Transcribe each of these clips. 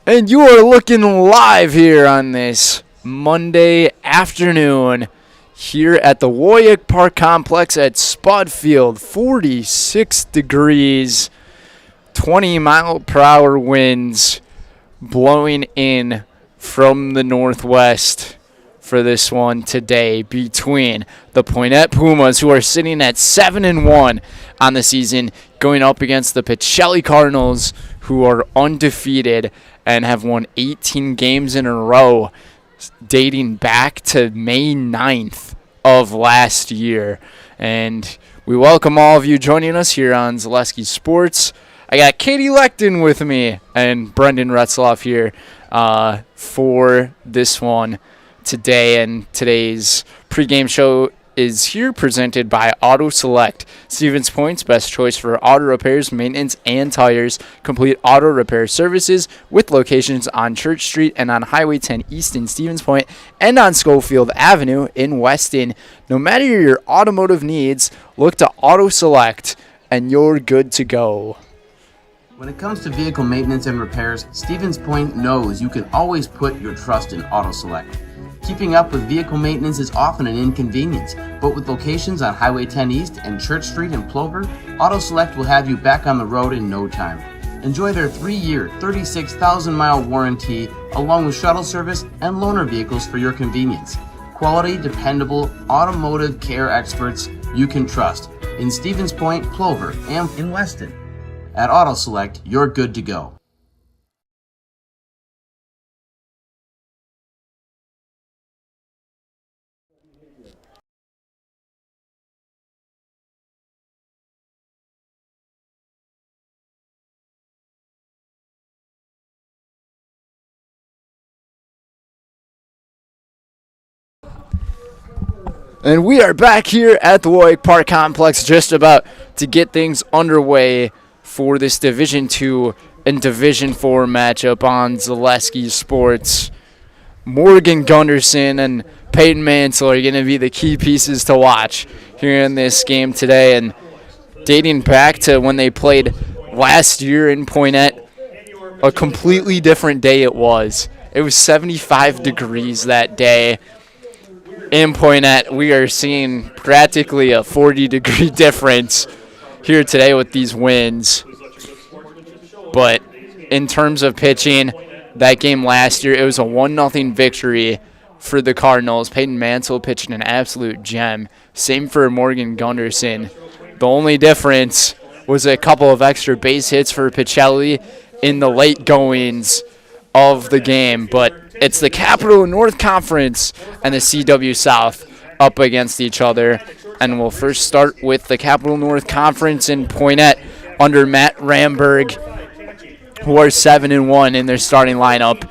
And you are looking live here on this Monday afternoon here at the WIAA Park Complex at Spud Field. 46 degrees, 20-mile-per-hour winds blowing in from the northwest for this one today between the Poynette Pumas, who are sitting at 7-1 on the season, going up against the Pacelli Cardinals, who are undefeated and have won 18 games in a row dating back to May 9th of last year. And we welcome all of you joining us here on Zaleski Sports. I got Katie Lecton with me and Brendan Retzloff here for this one today. And today's pregame show is here presented by Auto Select, Stevens Point's best choice for auto repairs, maintenance, and tires. Complete auto repair services with locations on Church Street and on Highway 10 East in Stevens Point and on Schofield Avenue in Weston. No matter your automotive needs, look to Auto Select and you're good to go. When it comes to vehicle maintenance and repairs, Stevens Point knows you can always put your trust in Auto Select. Keeping up with vehicle maintenance is often an inconvenience, but with locations on Highway 10 East and Church Street in Plover, Auto Select will have you back on the road in no time. Enjoy their 3-year, 36,000-mile warranty, along with shuttle service and loaner vehicles for your convenience. Quality, dependable, automotive care experts you can trust in Stevens Point, Plover, and in Weston. At Auto Select, you're good to go. And we are back here at the WIAA Park Complex, just about to get things underway for this Division II and Division IV matchup on Zaleski Sports. Morgan Gunderson and Peyton Mansell are going to be the key pieces to watch here in this game today. And dating back to when they played last year in Poynette, a completely different day it was. It was 75 degrees that day. In Poynette, we are seeing practically a 40-degree difference here today with these winds. But in terms of pitching, that game last year, it was a 1-0 victory for the Cardinals. Peyton Mansell pitching an absolute gem. Same for Morgan Gunderson. The only difference was a couple of extra base hits for Pacelli in the late goings of the game. But it's the Capital North Conference and the CW South up against each other. And we'll first start with the Capital North Conference in Poynette under Matt Ramberg, who are 7-1 in their starting lineup.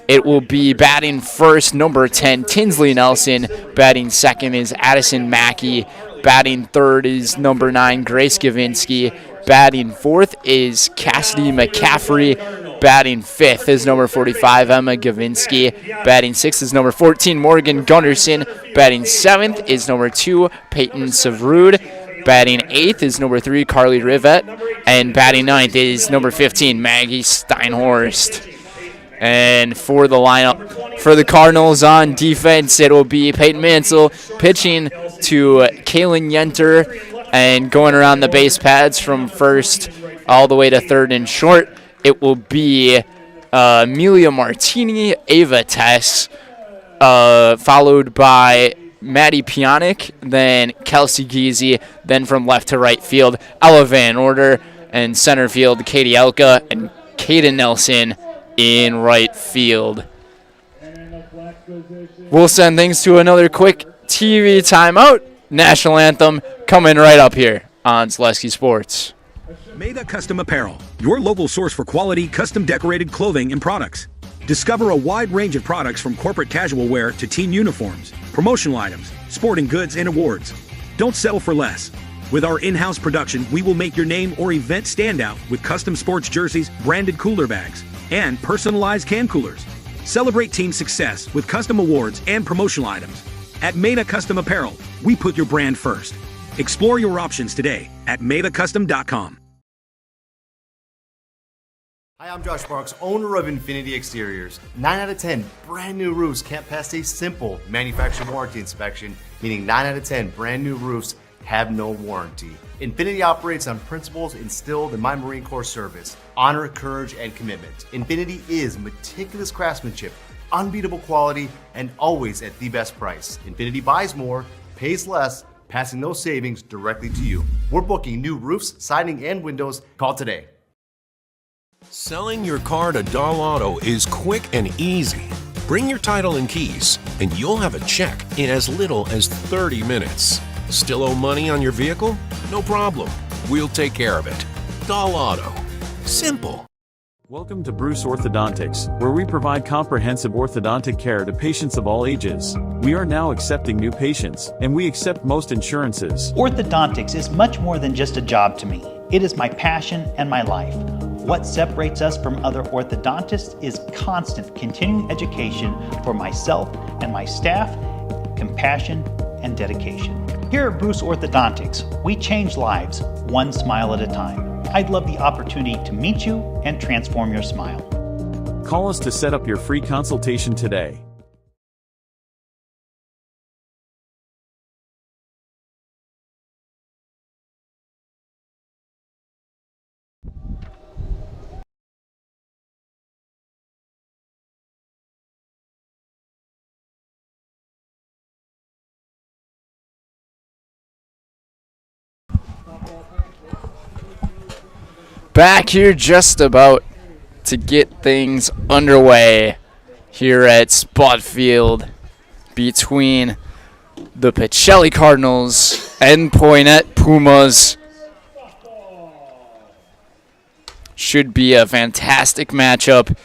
It will be batting first, number 10, Tinsley Nelson. Batting second is Addison Mackey. Batting third is number 9, Grace Gavinsky. Batting fourth is Cassidy McCaffrey. Batting fifth is number 45, Emma Gavinsky. Batting sixth is number 14, Morgan Gunderson. Batting seventh is number 2, Peyton Savrud. Batting eighth is number 3, Carly Rivette. And batting ninth is number 15, Maggie Steinhorst. And for the lineup for the Cardinals on defense, it will be Peyton Mansell pitching to Kaylin Yenter and going around the base paths from first all the way to third and short. It will be Amelia Martini, Ava Tess, followed by Maddie Pionic, then Kelsey Geezy, then from left to right field, Ella Van Order, and center field, Katie Elka, and Kaden Nelson in right field. We'll send things to another quick TV timeout. National anthem coming right up here on Zaleski Sports. Maida Custom Apparel, your local source for quality, custom decorated clothing and products. Discover a wide range of products from corporate casual wear to team uniforms, promotional items, sporting goods, and awards. Don't settle for less. With our in-house production, we will make your name or event stand out with custom sports jerseys, branded cooler bags, and personalized can coolers. Celebrate team success with custom awards and promotional items. At Maida Custom Apparel, we put your brand first. Explore your options today at MaidaCustom.com. Hi, I'm Josh Marks, owner of Infinity Exteriors. 9 out of 10 brand new roofs can't pass a simple manufacturer warranty inspection, meaning 9 out of 10 brand new roofs have no warranty. Infinity operates on principles instilled in my Marine Corps service: honor, courage, and commitment. Infinity is meticulous craftsmanship, unbeatable quality, and always at the best price. Infinity buys more, pays less, passing those savings directly to you. We're booking new roofs, siding, and windows. Call today. Selling your car to Doll Auto is quick and easy. Bring your title and keys, and you'll have a check in as little as 30 minutes. Still owe money on your vehicle? No problem. We'll take care of it. Doll Auto. Simple. Welcome to Bruce Orthodontics, where we provide comprehensive orthodontic care to patients of all ages. We are now accepting new patients, and we accept most insurances. Orthodontics is much more than just a job to me. It is my passion and my life. What separates us from other orthodontists is constant continuing education for myself and my staff, compassion, and dedication. Here at Bruce Orthodontics, we change lives one smile at a time. I'd love the opportunity to meet you and transform your smile. Call us to set up your free consultation today. Back here just about to get things underway here at Spot Field between the Pacelli Cardinals and Poynette Pumas. Should be a fantastic matchup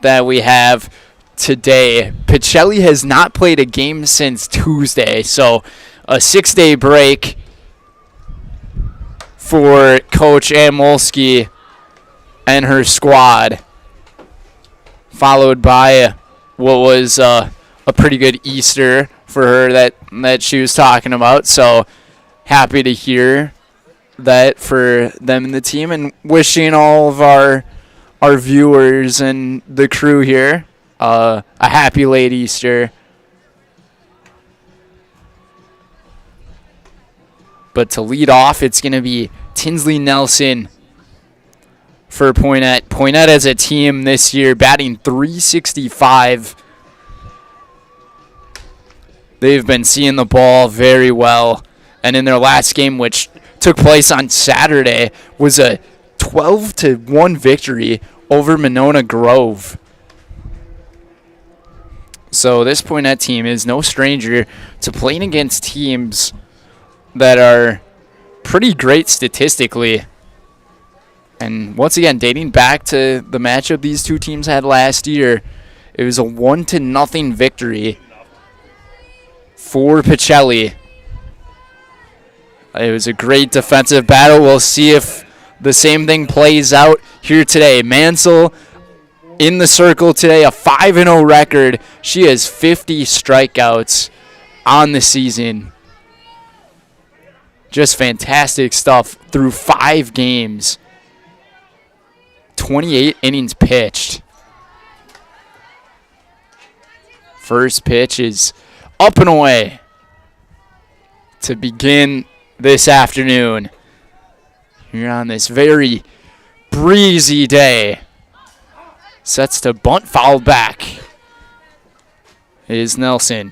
that we have today. Pacelli has not played a game since Tuesday, so a 6-day break for Coach Amolsky and her squad, followed by what was a pretty good Easter for her that she was talking about. So happy to hear that for them and the team, and wishing all of our viewers and the crew here a happy late Easter. But to lead off, it's going to be Tinsley Nelson for Poynette. Poynette as a team this year batting .365. They've been seeing the ball very well. And in their last game, which took place on Saturday, was a 12-1 victory over Monona Grove. So this Poynette team is no stranger to playing against teams that are pretty great statistically. And once again, dating back to the matchup these two teams had last year, it was a 1-0 victory for Pacelli. It was a great defensive battle. We'll see if the same thing plays out here today. Mansell in the circle today, a 5-0 record. She has 50 strikeouts on the season. Just fantastic stuff through 5 games. 28 innings pitched. First pitch is up and away to begin this afternoon here on this very breezy day. Sets to bunt, foul back. It is Nelson.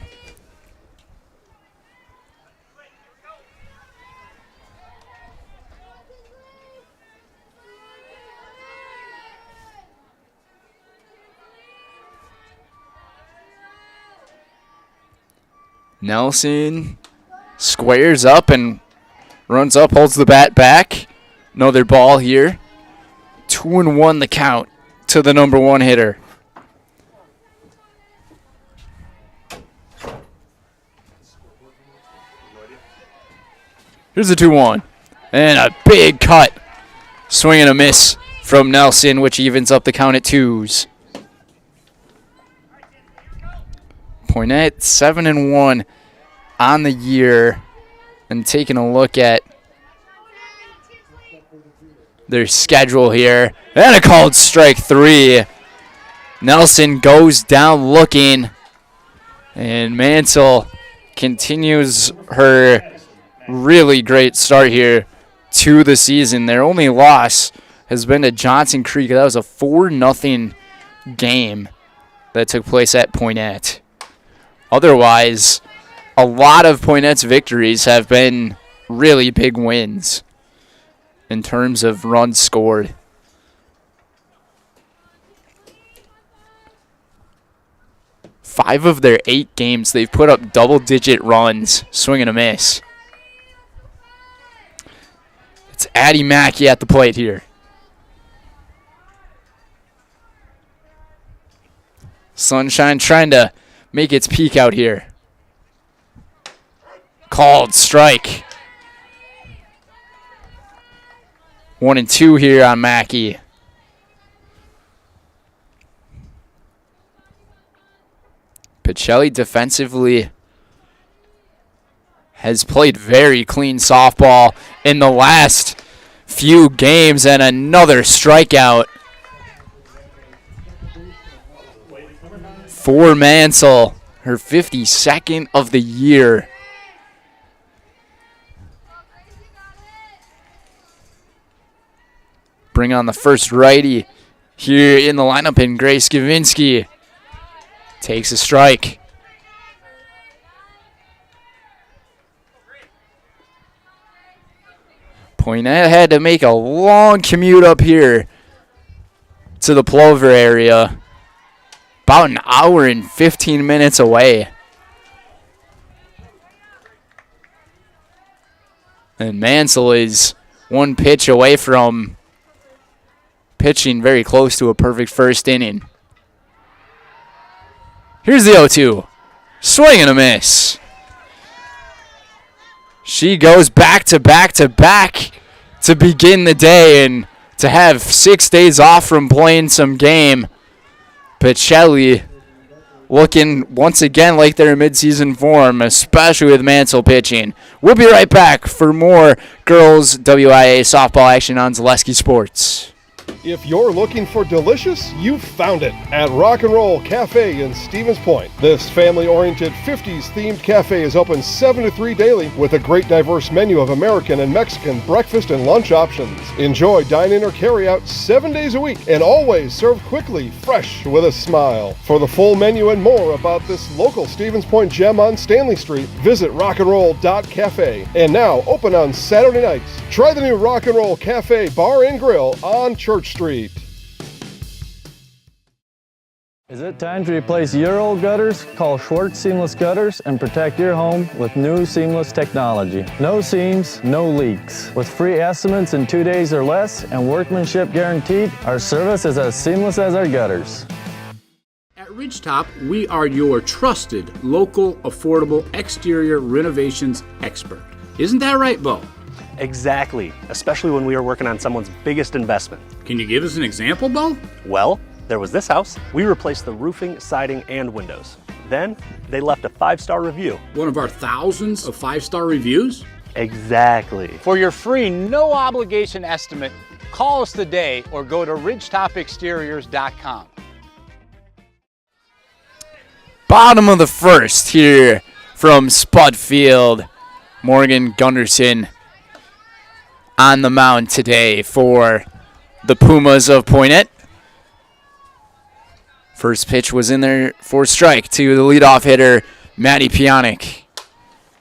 Nelson squares up and runs up, holds the bat back. Another ball here. 2-1 the count to the number 1 hitter. Here's a 2-1. And a big cut. Swing and a miss from Nelson, which evens up the count at 2s. Poynette 7-1 on the year. And taking a look at their schedule here. And a called strike 3. Nelson goes down looking. And Mansell continues her really great start here to the season. Their only loss has been to Johnson Creek. That was a 4-0 game that took place at Poynette. Otherwise, a lot of Poynette's victories have been really big wins in terms of runs scored. Five of their 8 games, they've put up double-digit runs, swing and a miss. It's Addie Mackey at the plate here. Sunshine trying to make its peak out here. Called strike. 1-2 here on Mackey. Pacelli defensively has played very clean softball in the last few games, and another strikeout for Mansell, her 52nd of the year. Bring on the first righty here in the lineup, and Grace Gavinsky takes a strike. Poynette had to make a long commute up here to the Plover area. About an hour and 15 minutes away. And Mansell is one pitch away from pitching very close to a perfect first inning. Here's the 0-2. Swing and a miss. She goes back to back to back to begin the day, and to have 6 days off from playing some game. Pacelli looking once again like they're in midseason form, especially with Mansell pitching. We'll be right back for more girls WIAA softball action on Zaleski Sports. If you're looking for delicious, you've found it at Rock and Roll Cafe in Stevens Point. This family-oriented 50s-themed cafe is open 7 to 3 daily with a great diverse menu of American and Mexican breakfast and lunch options. Enjoy dine-in or carry-out 7 days a week and always served quickly, fresh, with a smile. For the full menu and more about this local Stevens Point gem on Stanley Street, visit rockandroll.cafe. And now open on Saturday nights. Try the new Rock and Roll Cafe Bar and Grill on Church Street. Is it time to replace your old gutters? Call Schwartz Seamless Gutters and protect your home with new seamless technology. No seams, no leaks. With free estimates in 2 days or less and workmanship guaranteed, our service is as seamless as our gutters. At Ridgetop, we are your trusted, local, affordable exterior renovations expert. Isn't that right, Bo? Exactly, especially when we are working on someone's biggest investment. Can you give us an example, Bo? Well, there was this house. We replaced the roofing, siding, and windows. Then, they left a 5-star review. One of our thousands of 5-star reviews? Exactly. For your free, no-obligation estimate, call us today or go to ridgetopexteriors.com. Bottom of the first here from Spud Field. Morgan Gunderson on the mound today for the Pumas of Poynette. First pitch was in there for strike to the leadoff hitter, Maddie Pionic.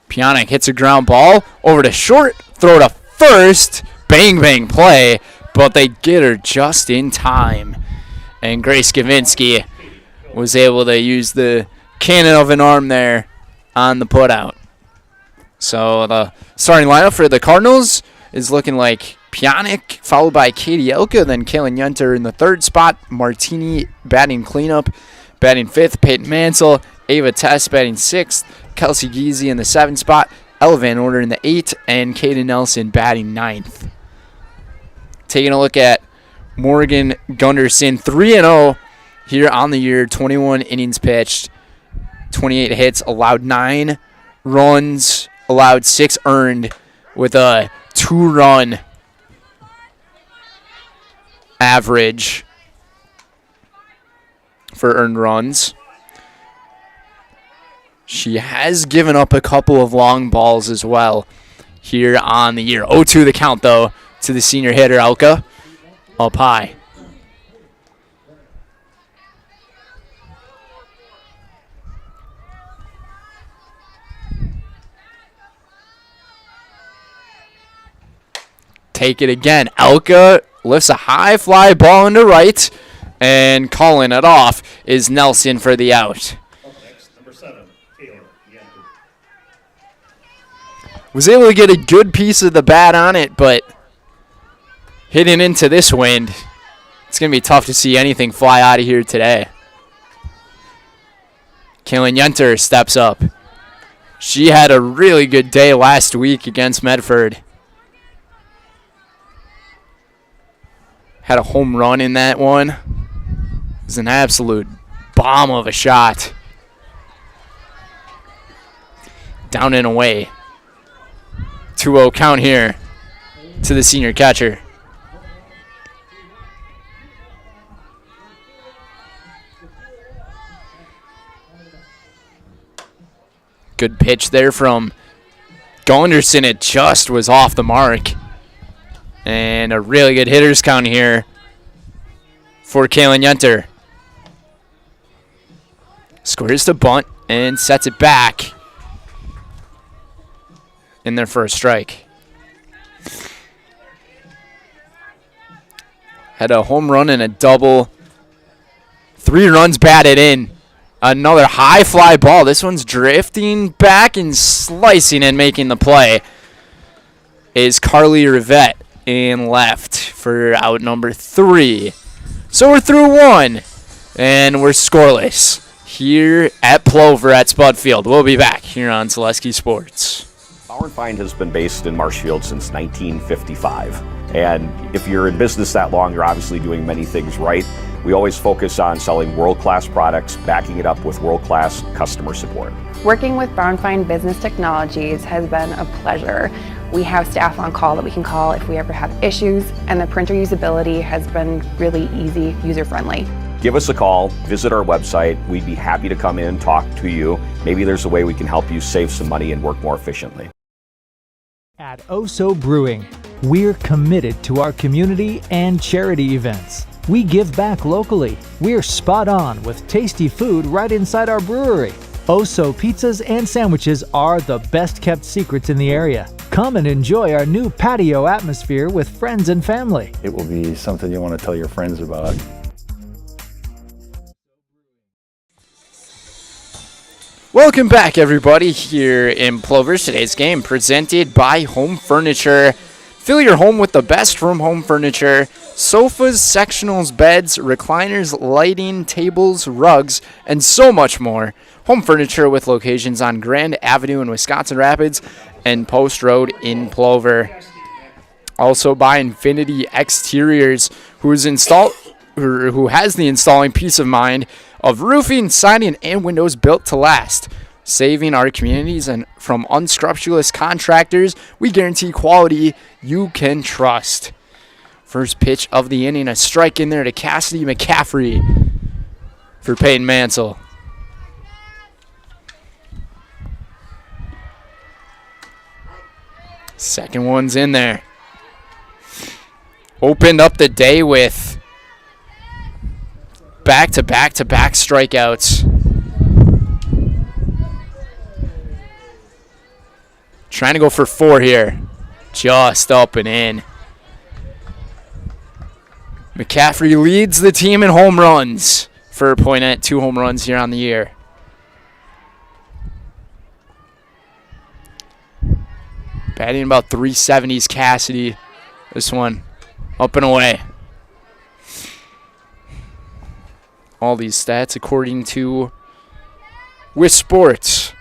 Pionic hits a ground ball over to short, throw to first, bang bang play, but they get her just in time. And Grace Gavinsky was able to use the cannon of an arm there on the putout. So the starting lineup for the Cardinals is looking like Pionic, followed by Katie Elka, then Kaylin Yunter in the third spot, Martini batting cleanup, batting fifth, Peyton Mansell, Ava Tess batting sixth, Kelsey Geezy in the 7th spot, Ella Van Order in the 8th, and Kaden Nelson batting 9th. Taking a look at Morgan Gunderson, 3-0 here on the year, 21 innings pitched, 28 hits, allowed 9 runs, allowed 6 earned, with a 2-run average for earned runs. She has given up a couple of long balls as well here on the year. 0-2 the count, though, to the senior hitter, Elka. Up high. Take it again. Elka lifts a high fly ball into right, and calling it off is Nelson for the out. Was able to get a good piece of the bat on it, but hitting into this wind, it's going to be tough to see anything fly out of here today. Kaylin Yenter steps up. She had a really good day last week against Medford. Had a home run in that one. It was an absolute bomb of a shot. Down and away. 2-0 count here to the senior catcher. Good pitch there from Gunderson. It just was off the mark. And a really good hitter's count here for Kaylin Yenter. Squares the bunt and sets it back in their first strike. Had a home run and a double. 3 runs batted in. Another high fly ball. This one's drifting back and slicing and making the play is Carly Rivette in left for out number 3. So we're through 1 and we're scoreless here at Plover at Spud Field. We'll be back here on Zaleski Sports. Bauer & Fine has been based in Marshfield since 1955. And if you're in business that long, you're obviously doing many things right. We always focus on selling world-class products, backing it up with world-class customer support. Working with Bauer & Fine Business Technologies has been a pleasure. We have staff on call that we can call if we ever have issues, and the printer usability has been really easy, user-friendly. Give us a call, visit our website. We'd be happy to come in, talk to you. Maybe there's a way we can help you save some money and work more efficiently. At Oso Brewing, we're committed to our community and charity events. We give back locally. We're spot on with tasty food right inside our brewery. Oso pizzas and sandwiches are the best kept secrets in the area. Come and enjoy our new patio atmosphere with friends and family. It will be something you want to tell your friends about. Welcome back, everybody, here in Plover's today's game presented by Home Furniture. Fill your home with the best from home furniture. Sofas, sectionals, beds, recliners, lighting, tables, rugs, and so much more. Home Furniture with locations on Grand Avenue in Wisconsin Rapids and Post Road in Plover. Also by Infinity Exteriors, who has the installing peace of mind of roofing, siding, and windows built to last. Saving our communities and from unscrupulous contractors, we guarantee quality you can trust. First pitch of the inning, a strike in there to Cassidy McCaffrey for Peyton Mansell. Second one's in there. Opened up the day with back-to-back-to-back strikeouts. Trying to go for 4 here. Just up and in. McCaffrey leads the team in home runs for Poynette. 2 home runs here on the year. Batting about 370s Cassidy. This one up and away. All these stats according to WIAA Sports.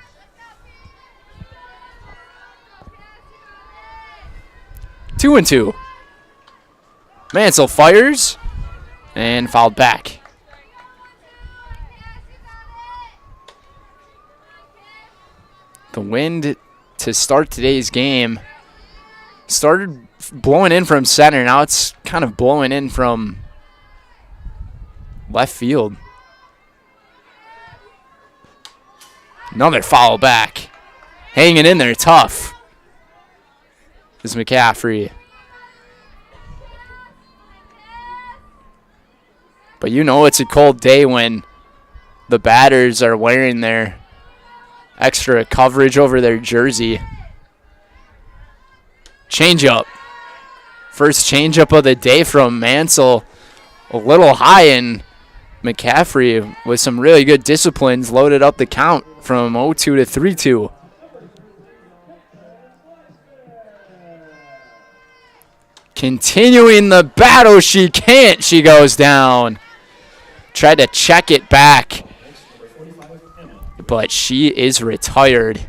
2-2. Mansell fires and fouled back. The wind to start today's game started blowing in from center. Now it's kind of blowing in from left field. Another foul back. Hanging in there tough is McCaffrey. But you know it's a cold day when the batters are wearing their extra coverage over their jersey. Changeup. First changeup of the day from Mansell. A little high, and McCaffrey with some really good disciplines loaded up the count from 0-2 to 3-2. Continuing the battle, she can't. She goes down. Tried to check it back, but she is retired.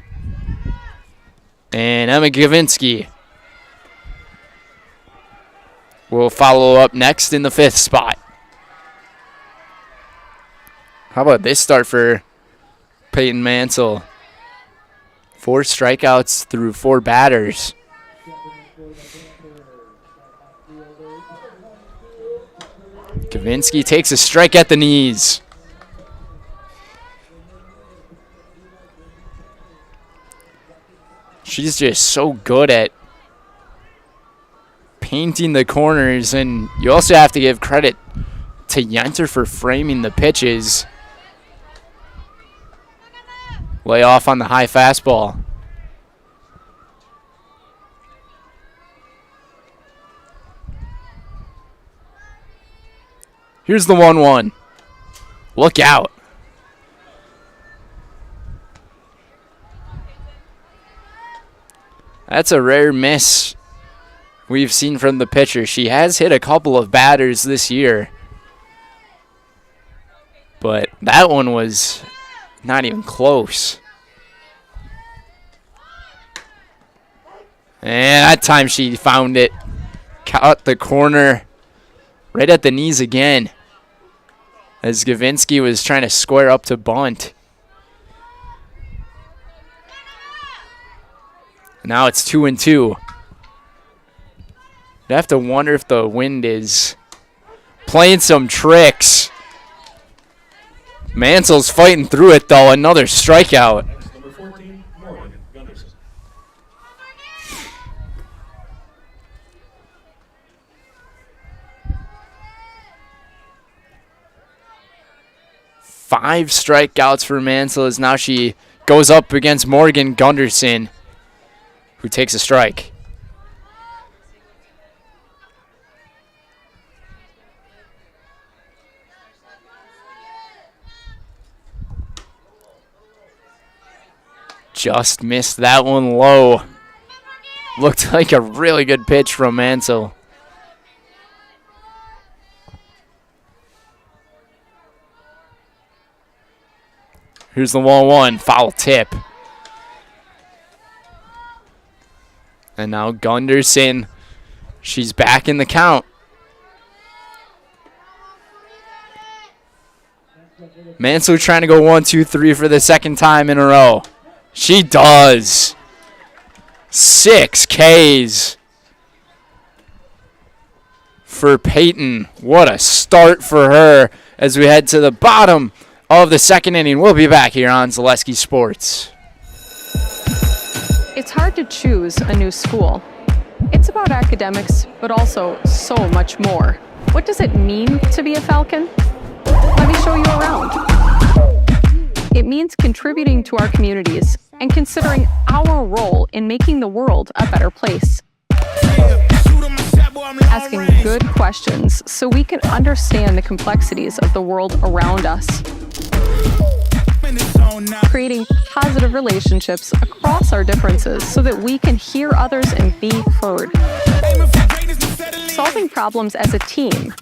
And Emma Gavinsky will follow up next in the 5th spot. How about this start for Peyton Mansell? 4 strikeouts through 4 batters. Gavinsky takes a strike at the knees. She's just so good at painting the corners, and you also have to give credit to Yenter for framing the pitches. Lay off on the high fastball. Here's the 1-1. Look out. That's a rare miss we've seen from the pitcher. She has hit a couple of batters this year, but that one was not even close. And that time she found it. Caught the corner right at the knees again, as Gavinsky was trying to square up to bunt. Now it's 2-2. You have to wonder if the wind is playing some tricks. Mansell's fighting through it, though. Another strikeout. Number 14, Morgan Gunderson. 5 strikeouts for Mansell as now she goes up against Morgan Gunderson, who takes a strike. Just missed that one low. Looked like a really good pitch from Mansell. Here's the 1-1, foul tip. And now Gunderson, she's back in the count. Mansell trying to go 1-2-3 for the second time in a row. She does. 6 Ks for Peyton. What a start for her as we head to the bottom of the second inning. We'll be back here on Zaleski Sports. It's hard to choose a new school. It's about academics, but also so much more. What does it mean to be a Falcon? Let me show you around. It means contributing to our communities and considering our role in making the world a better place. Asking good questions so we can understand the complexities of the world around us. Creating positive relationships across our differences so that we can hear others and be heard. Solving problems as a team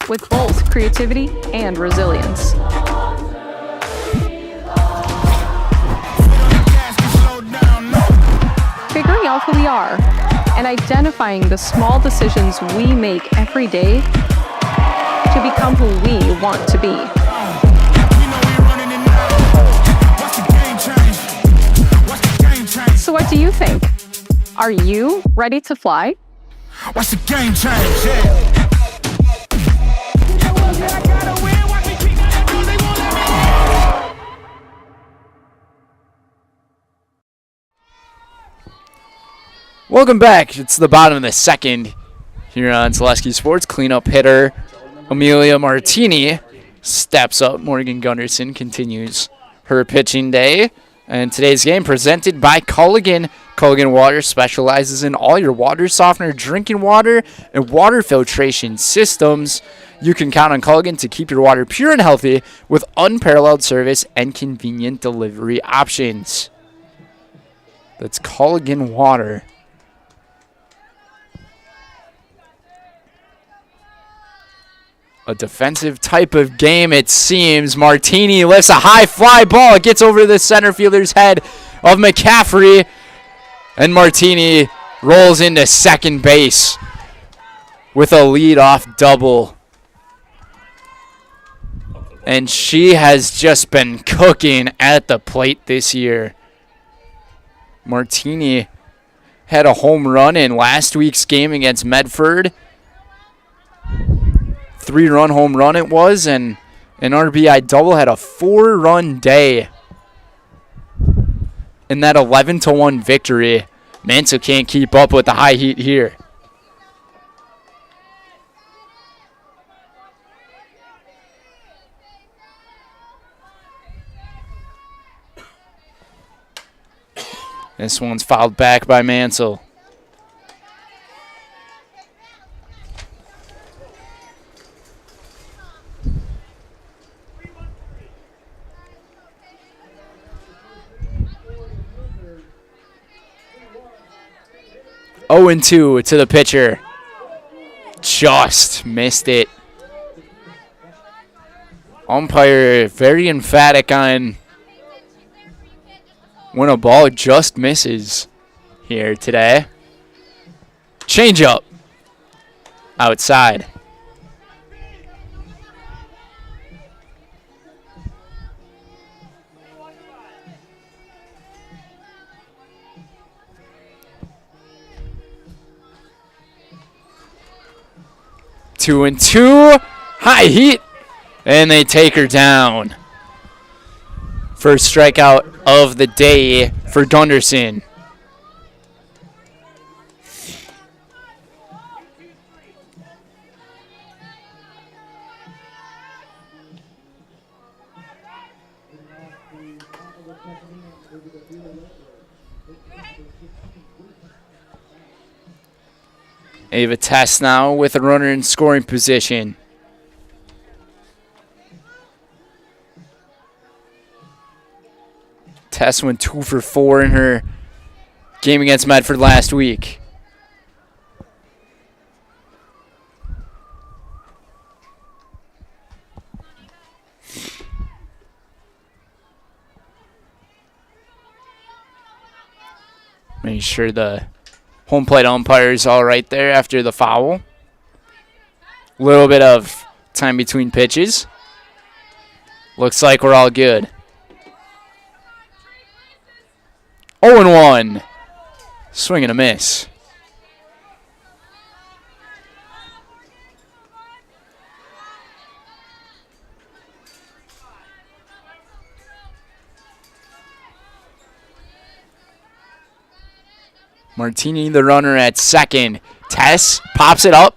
with both creativity and resilience. Figuring out who we are and identifying the small decisions we make every day to become who we want to be. So what do you think? Are you ready to fly? Watch the game change, yeah. Welcome back. It's the bottom of the second here on Zaleski Sports. Cleanup hitter Amelia Martini steps up. Morgan Gunderson continues her pitching day. And today's game presented by Culligan. Culligan Water specializes in all your water softener, drinking water, and water filtration systems. You can count on Culligan to keep your water pure and healthy with unparalleled service and convenient delivery options. That's Culligan Water. A defensive type of game, it seems. Martini lifts a high fly ball. It gets over the center fielder's head of McCaffrey. And Martini rolls into second base with a leadoff double. And she has just been cooking at the plate this year. Martini had a home run in last week's game against Medford. 3-run home run it was, and an RBI double. Had a 4-run day in that 11-1 victory. Mansell can't keep up with the high heat here. This one's fouled back by Mansell. Oh, 2 to the pitcher. Just missed it. Umpire very emphatic on when a ball just misses here today. Change up. Outside. Two and two, high heat, and they take her down. First strikeout of the day for Gunderson. Ava Tess now with a runner in scoring position. Tess went 2 for 4 in her game against Medford last week. Make sure the home plate umpire is all right there after the foul. A little bit of time between pitches. Looks like we're all good. 0-1. Swing and a miss. Martini, the runner at second. Tess pops it up,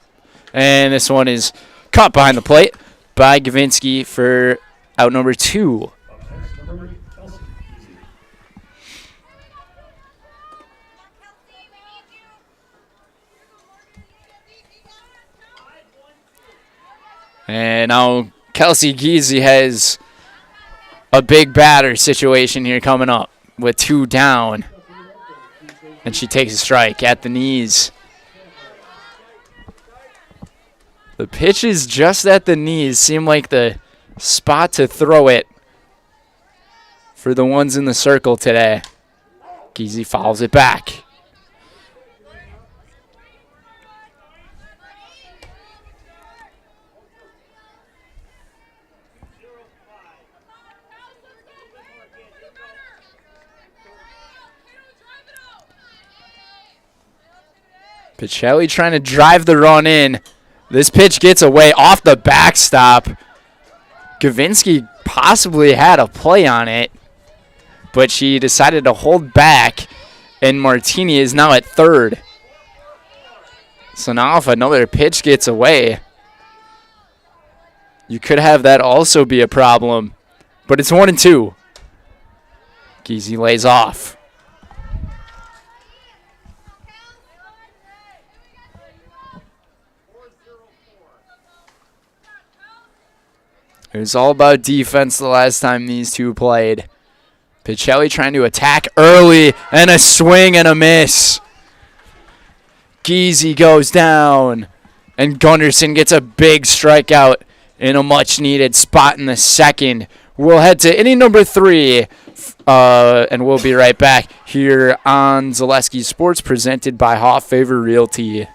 and this one is caught behind the plate by Gavinsky for out number 2. And now Kelsey Giese has a big batter situation here coming up with 2 down. And she takes a strike at the knees. The pitch is just at the knees. Seemed like the spot to throw it for the ones in the circle today. Giese fouls it back. Pacelli trying to drive the run in. This pitch gets away off the backstop. Gavinsky possibly had a play on it, but she decided to hold back And Martini is now at third. So now if another pitch gets away, you could have that also be a problem. But it's 1-2. Geezy lays off. It was all about defense the last time these two played. Pacelli trying to attack early, and a swing and a miss. Geezy goes down, and Gunderson gets a big strikeout in a much-needed spot in the second. We'll head to inning number 3, and we'll be right back here on Zaleski Sports, presented by Hoff Favor Realty.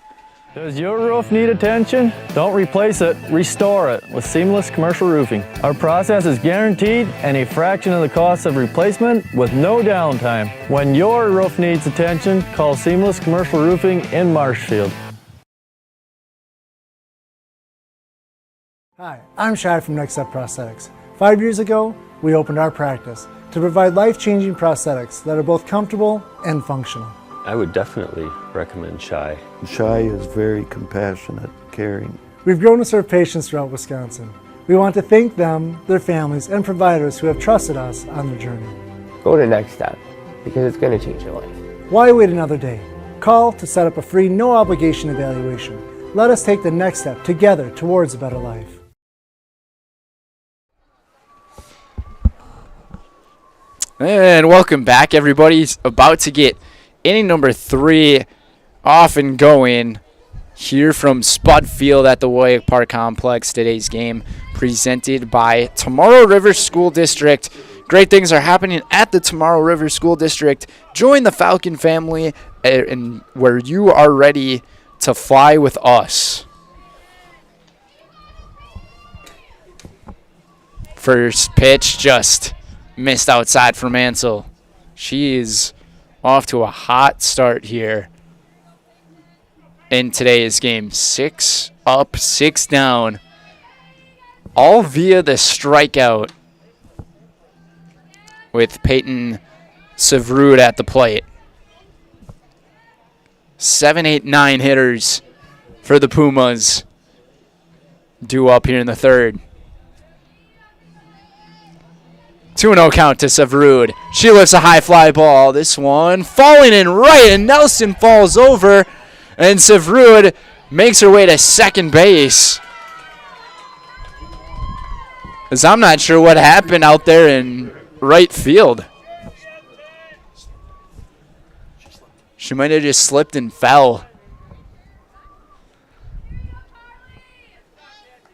Does your roof need attention? Don't replace it, restore it with Seamless Commercial Roofing. Our process is guaranteed and a fraction of the cost of replacement with no downtime. When your roof needs attention, call Seamless Commercial Roofing in Marshfield. Hi, I'm Shai from Next Step Prosthetics. 5 years ago, we opened our practice to provide life-changing prosthetics that are both comfortable and functional. I would definitely recommend Shai. Shai is very compassionate, caring. We've grown to serve patients throughout Wisconsin. We want to thank them, their families, and providers who have trusted us on their journey. Go to Next Step, because it's going to change your life. Why wait another day? Call to set up a free, no-obligation evaluation. Let us take the next step together towards a better life. And welcome back, everybody's about to get inning number 3 off and going here from Spud Field at the WIAA Park Complex. Today's game presented by Tomorrow River School District. Great things are happening at the Tomorrow River School District. Join the Falcon family and where you are ready to fly with us. First pitch just missed outside for Mansell. She is off to a hot start here in today's game. 6 up, 6 down, all via the strikeout with Peyton Sevrud at the plate. 7, 8, 9 hitters for the Pumas due up here in the third. 2-0 count to Sevrud. She lifts a high fly ball. This one falling in right, and Nelson falls over, and Sevrud makes her way to second base. As I'm not sure what happened out there in right field. She might have just slipped and fell,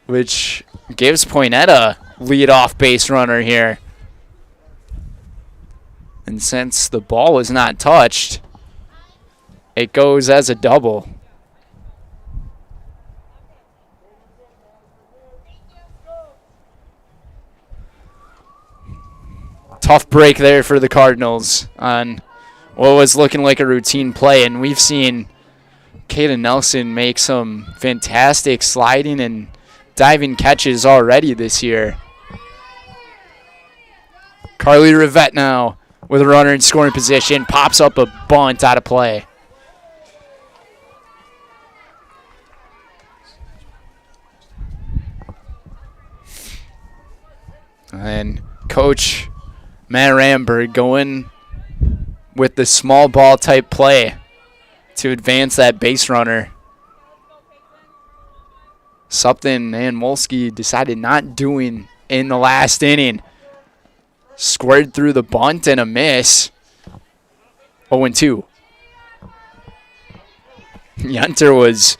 which gives Poynette a lead-off base runner here. And since the ball was not touched, it goes as a double. Tough break there for the Cardinals on what was looking like a routine play. And we've seen Kaden Nelson make some fantastic sliding and diving catches already this year. Carly Rivette now with a runner in scoring position, pops up a bunt out of play. And Coach Matt Ramberg going with the small ball type play to advance that base runner. Something Ann Molsky decided not doing in the last inning. Squared through the bunt and a miss. 0-2. Yunter was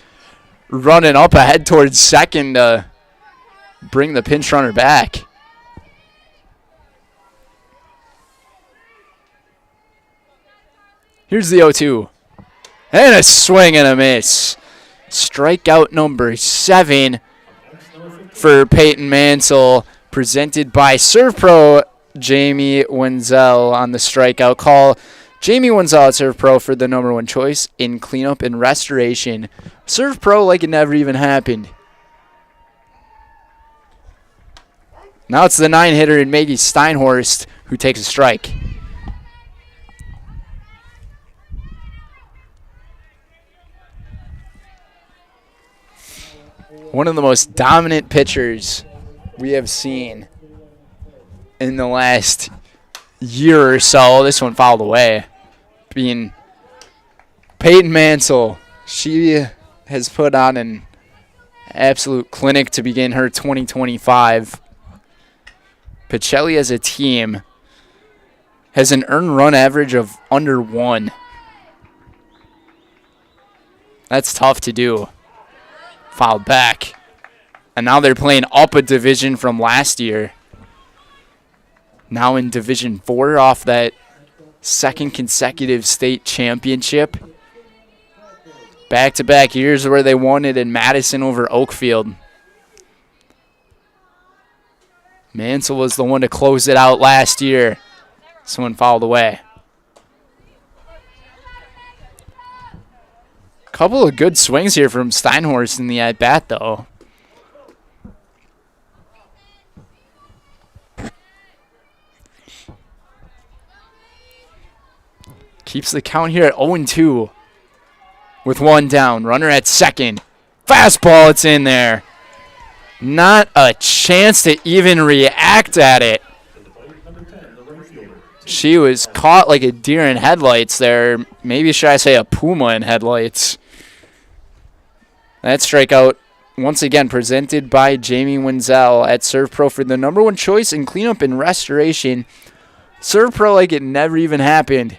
running up ahead towards second to bring the pinch runner back. Here's the 0-2. And a swing and a miss. Strikeout number 7 for Peyton Mansell, presented by Serve Pro Jamie Wenzel on the strikeout call. Jamie Wenzel at Serve Pro for the #1 choice in cleanup and restoration. Serve Pro like it never even happened. Now it's the 9-hitter in Maggie Steinhorst who takes a strike. one of the most dominant pitchers we have seen in the last year or so. This one fouled away. Being Peyton Mansell. She has put on an absolute clinic to begin her 2025. Pacelli as a team has an earned run average of under 1. That's tough to do. Fouled back. And now they're playing up a division from last year. Now in Division 4 off that second consecutive state championship. Back-to-back years where they won it in Madison over Oakfield. Mansell was the one to close it out last year. Someone fouled away. Couple of good swings here from Steinhorst in the at-bat, though. Keeps the count here at 0-2 with 1 down. Runner at second. Fastball, it's in there. Not a chance to even react at it. She was caught like a deer in headlights there. Maybe should I say a puma in headlights. That strikeout, once again, presented by Jamie Wenzel at Serve Pro for the #1 choice in cleanup and restoration. Serve Pro like it never even happened.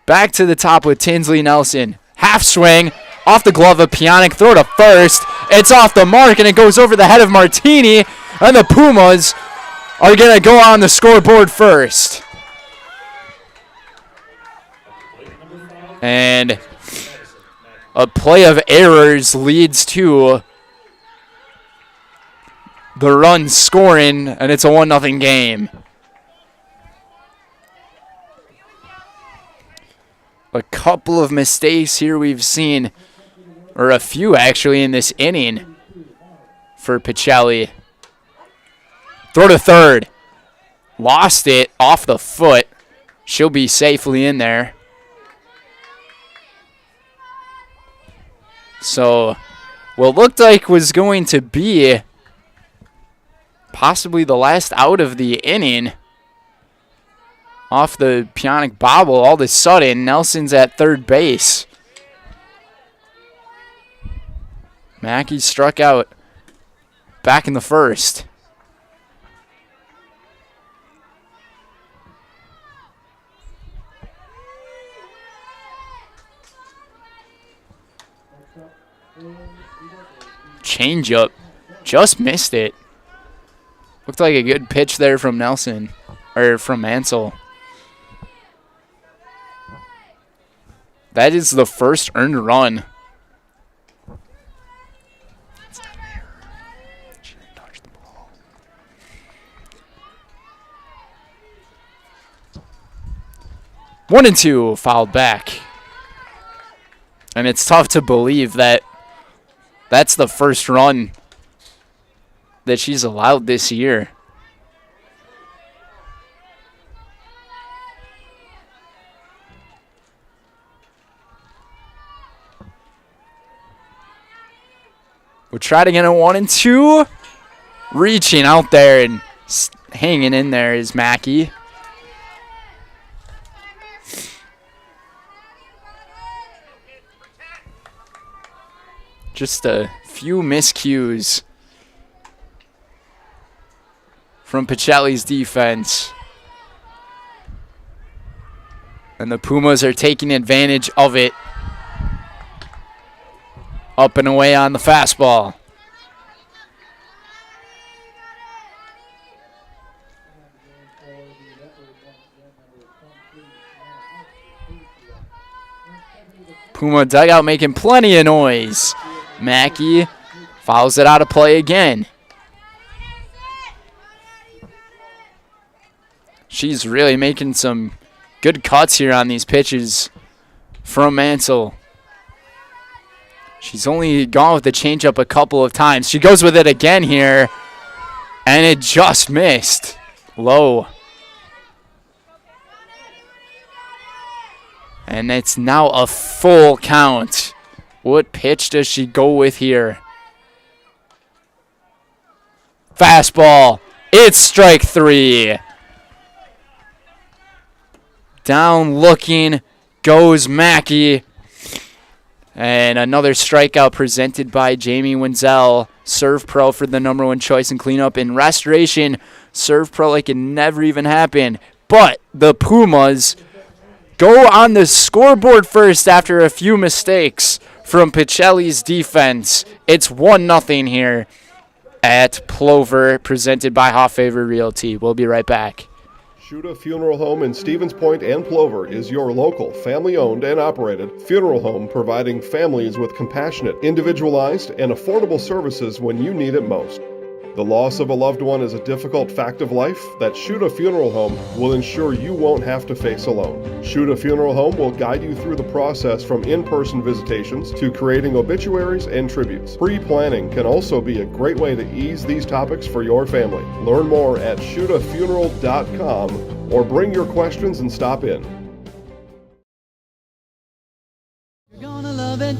Back to the top with Tinsley Nelson. Half swing, off the glove of Pionic, throw to first. It's off the mark, and it goes over the head of Martini, and the Pumas are going to go on the scoreboard first. And a play of errors leads to the run scoring, and it's a 1-0 game. A couple of mistakes here we've seen, or a few actually in this inning for Pacelli. Throw to third. Lost it off the foot. She'll be safely in there. So what looked like was going to be possibly the last out of the inning off the Pionic bobble, all of a sudden Nelson's at third base. Mackey struck out back in the first. Changeup, just missed it. Looked like a good pitch there from Nelson, or from Mansell. That is the first earned run. One and two, fouled back. And it's tough to believe that that's the first run that she's allowed this year. We'll try to get a 1 and 2. Reaching out there and hanging in there is Mackey. Just a few miscues from Pacelli's defense. And the Pumas are taking advantage of it. Up and away on the fastball. Puma dugout making plenty of noise. Mackey fouls it out of play again. She's really making some good cuts here on these pitches from Mansell. She's only gone with the changeup a couple of times. She goes with it again here, and it just missed. Low. And it's now a full count. What pitch does she go with here? Fastball. It's strike 3. Down looking goes Mackey. And another strikeout presented by Jamie Wenzel. Serve Pro for the #1 choice in cleanup and restoration. Serve Pro like it never even happened. But the Pumas go on the scoreboard first after a few mistakes from Pacelli's defense. It's 1-0 here at Plover, presented by Hoffavor Realty. We'll be right back. Shuda Funeral Home in Stevens Point and Plover is your local, family-owned and operated funeral home providing families with compassionate, individualized, and affordable services when you need it most. The loss of a loved one is a difficult fact of life that Shuda Funeral Home will ensure you won't have to face alone. Shuda Funeral Home will guide you through the process from in-person visitations to creating obituaries and tributes. Pre-planning can also be a great way to ease these topics for your family. Learn more at shudafuneral.com or bring your questions and stop in. You're gonna love it.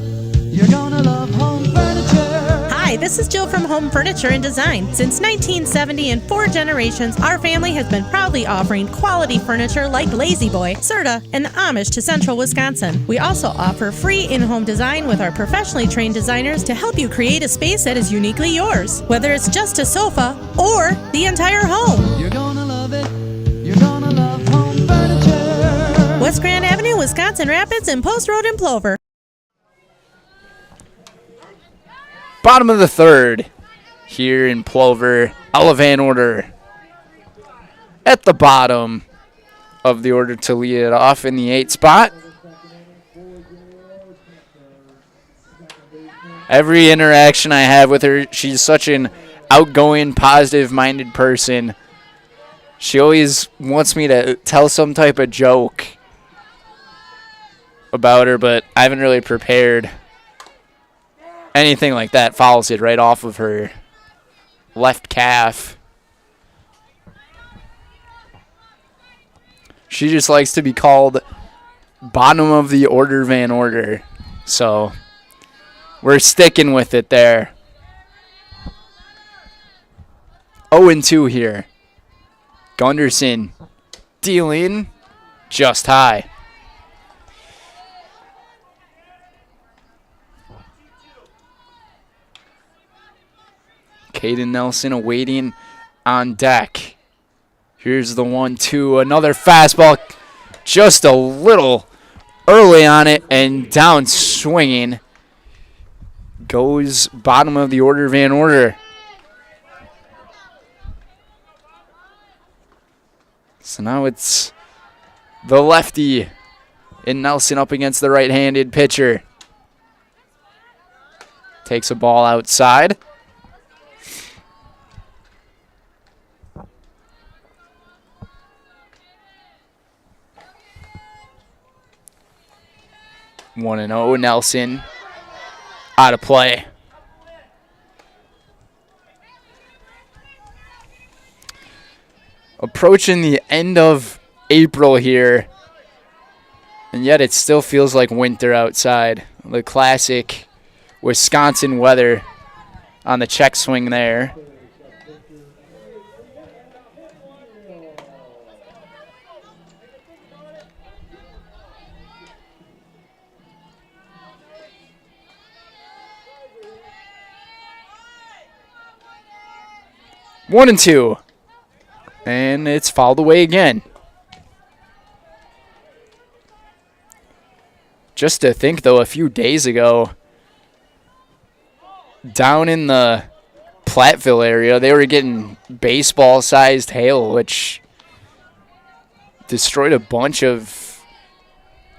You're gonna love home furniture. Hi, this is Jill from Home Furniture and Design. Since 1970 and 4 generations, our family has been proudly offering quality furniture like Lazy Boy, Serta, and the Amish to Central Wisconsin. We also offer free in-home design with our professionally trained designers to help you create a space that is uniquely yours, whether it's just a sofa or the entire home. You're gonna love it. You're gonna love home furniture. West Grand Avenue, Wisconsin Rapids, and Post Road in Plover. Bottom of the 3rd here in Plover. Elevan order at the bottom of the order to lead it off in the 8th spot. Every interaction I have with her, she's such an outgoing, positive-minded person. She always wants me to tell some type of joke about her, but I haven't really prepared anything like that. Follows it right off of her left calf. She just likes to be called bottom of the order Van Order. So we're sticking with it there. 0-2 here. Gunderson dealing just high. Caden Nelson awaiting on deck. Here's the 1-2. Another fastball just a little early on it and down swinging. Goes bottom of the order Van Order. So now it's the lefty in Nelson up against the right-handed pitcher. Takes a ball outside. One and 0. Nelson out of play. Approaching the end of April here, and yet it still feels like winter outside. The classic Wisconsin weather on the check swing there. One and 2. And it's fouled away again. Just to think, though, a few days ago, down in the Platteville area, they were getting baseball-sized hail, which destroyed a bunch of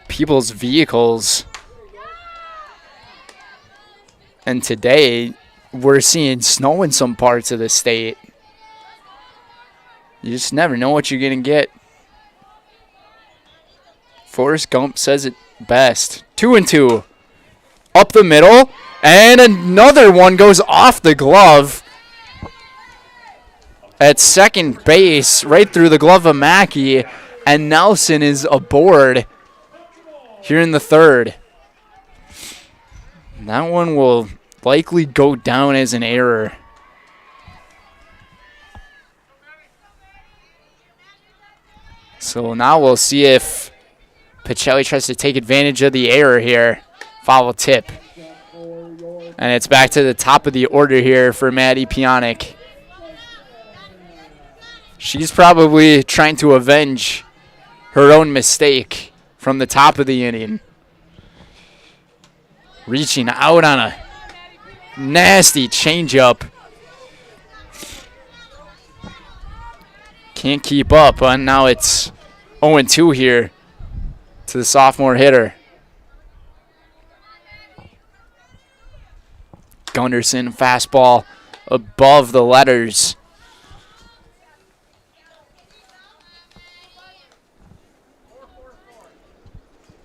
people's vehicles. And today, we're seeing snow in some parts of the state. You just never know what you're going to get. Forrest Gump says it best. 2 and 2. Up the middle. And another one goes off the glove. At second base, right through the glove of Mackey. And Nelson is aboard here in the 3rd. That one will likely go down as an error. So now we'll see if Pacelli tries to take advantage of the error here. Foul tip. And it's back to the top of the order here for Maddie Pionic. She's probably trying to avenge her own mistake from the top of the inning. Reaching out on a nasty changeup. Can't keep up, and now it's 0-2 here to the sophomore hitter. Gunderson fastball above the letters.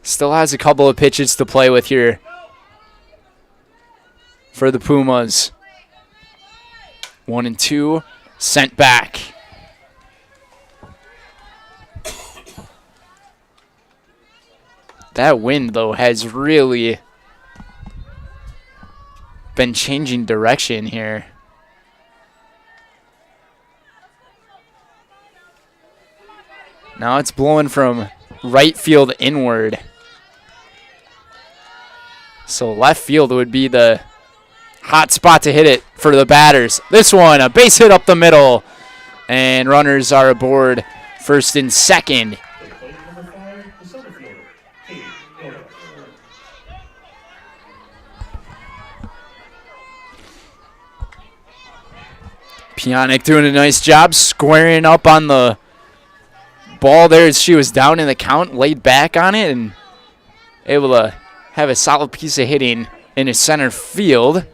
Still has a couple of pitches to play with here for the Pumas. 1-2, sent back. That wind, though, has really been changing direction here. Now it's blowing from right field inward. So left field would be the hot spot to hit it for the batters. This one, a base hit up the middle. And runners are aboard first and second. Pionic doing a nice job squaring up on the ball there as she was down in the count, laid back on it, and able to have a solid piece of hitting in his center field.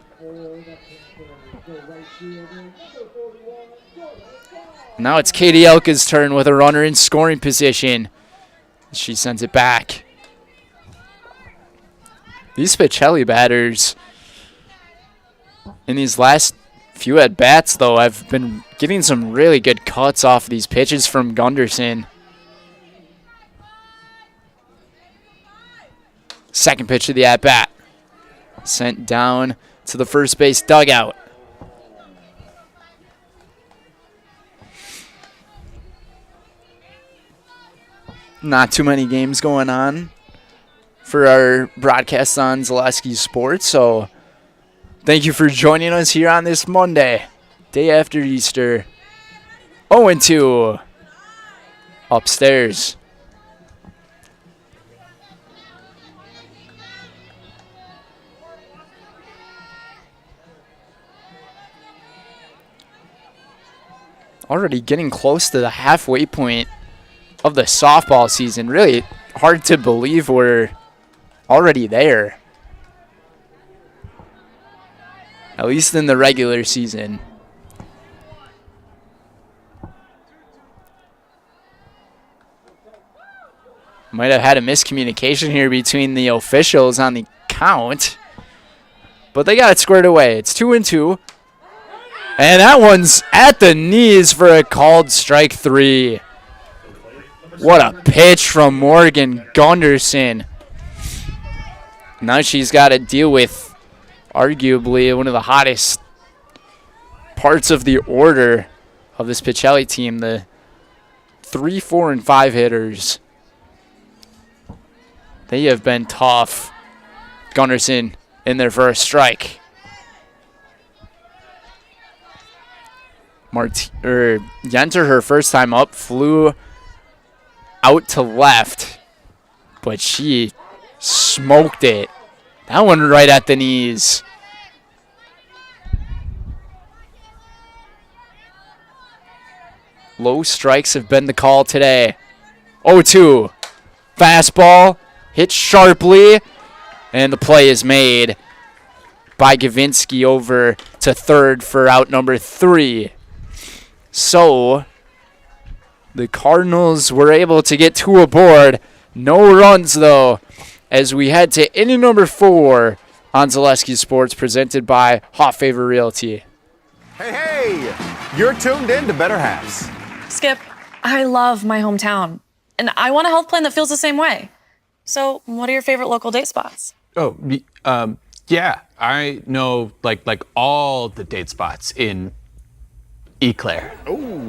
Now it's Katie Elka's turn with a runner in scoring position. She sends it back. These Pacelli batters in these last few at-bats, though, I've been getting some really good cuts off these pitches from Gunderson. Second pitch of the at-bat. Sent down to the first base dugout. Not too many games going on for our broadcast on Zaleski Sports, so thank you for joining us here on this Monday, day after Easter. 0-2 upstairs. Already getting close to the halfway point of the softball season. Really hard to believe we're already there. At least in the regular season. Might have had a miscommunication here between the officials on the count. But they got it squared away. It's 2-2. And that one's at the knees for a called strike 3. What a pitch from Morgan Gunderson. Now she's got to deal with arguably one of the hottest parts of the order of this Pacelli team, the 3, 4, and 5 hitters. They have been tough. Gunderson in there for a strike. Yenter, her first time up, flew out to left, but she smoked it. That one right at the knees. Low strikes have been the call today. 0-2. Fastball hit sharply, and the play is made by Gavinsky over to third for out number 3. So the Cardinals were able to get 2 aboard. No runs, though, as we head to inning number 4 on Zaleski Sports, presented by Hot Favor Realty. Hey, you're tuned in to Better Halves. Skip, I love my hometown, and I want a health plan that feels the same way. So what are your favorite local date spots? Oh, yeah, I know like all the date spots in Eclair.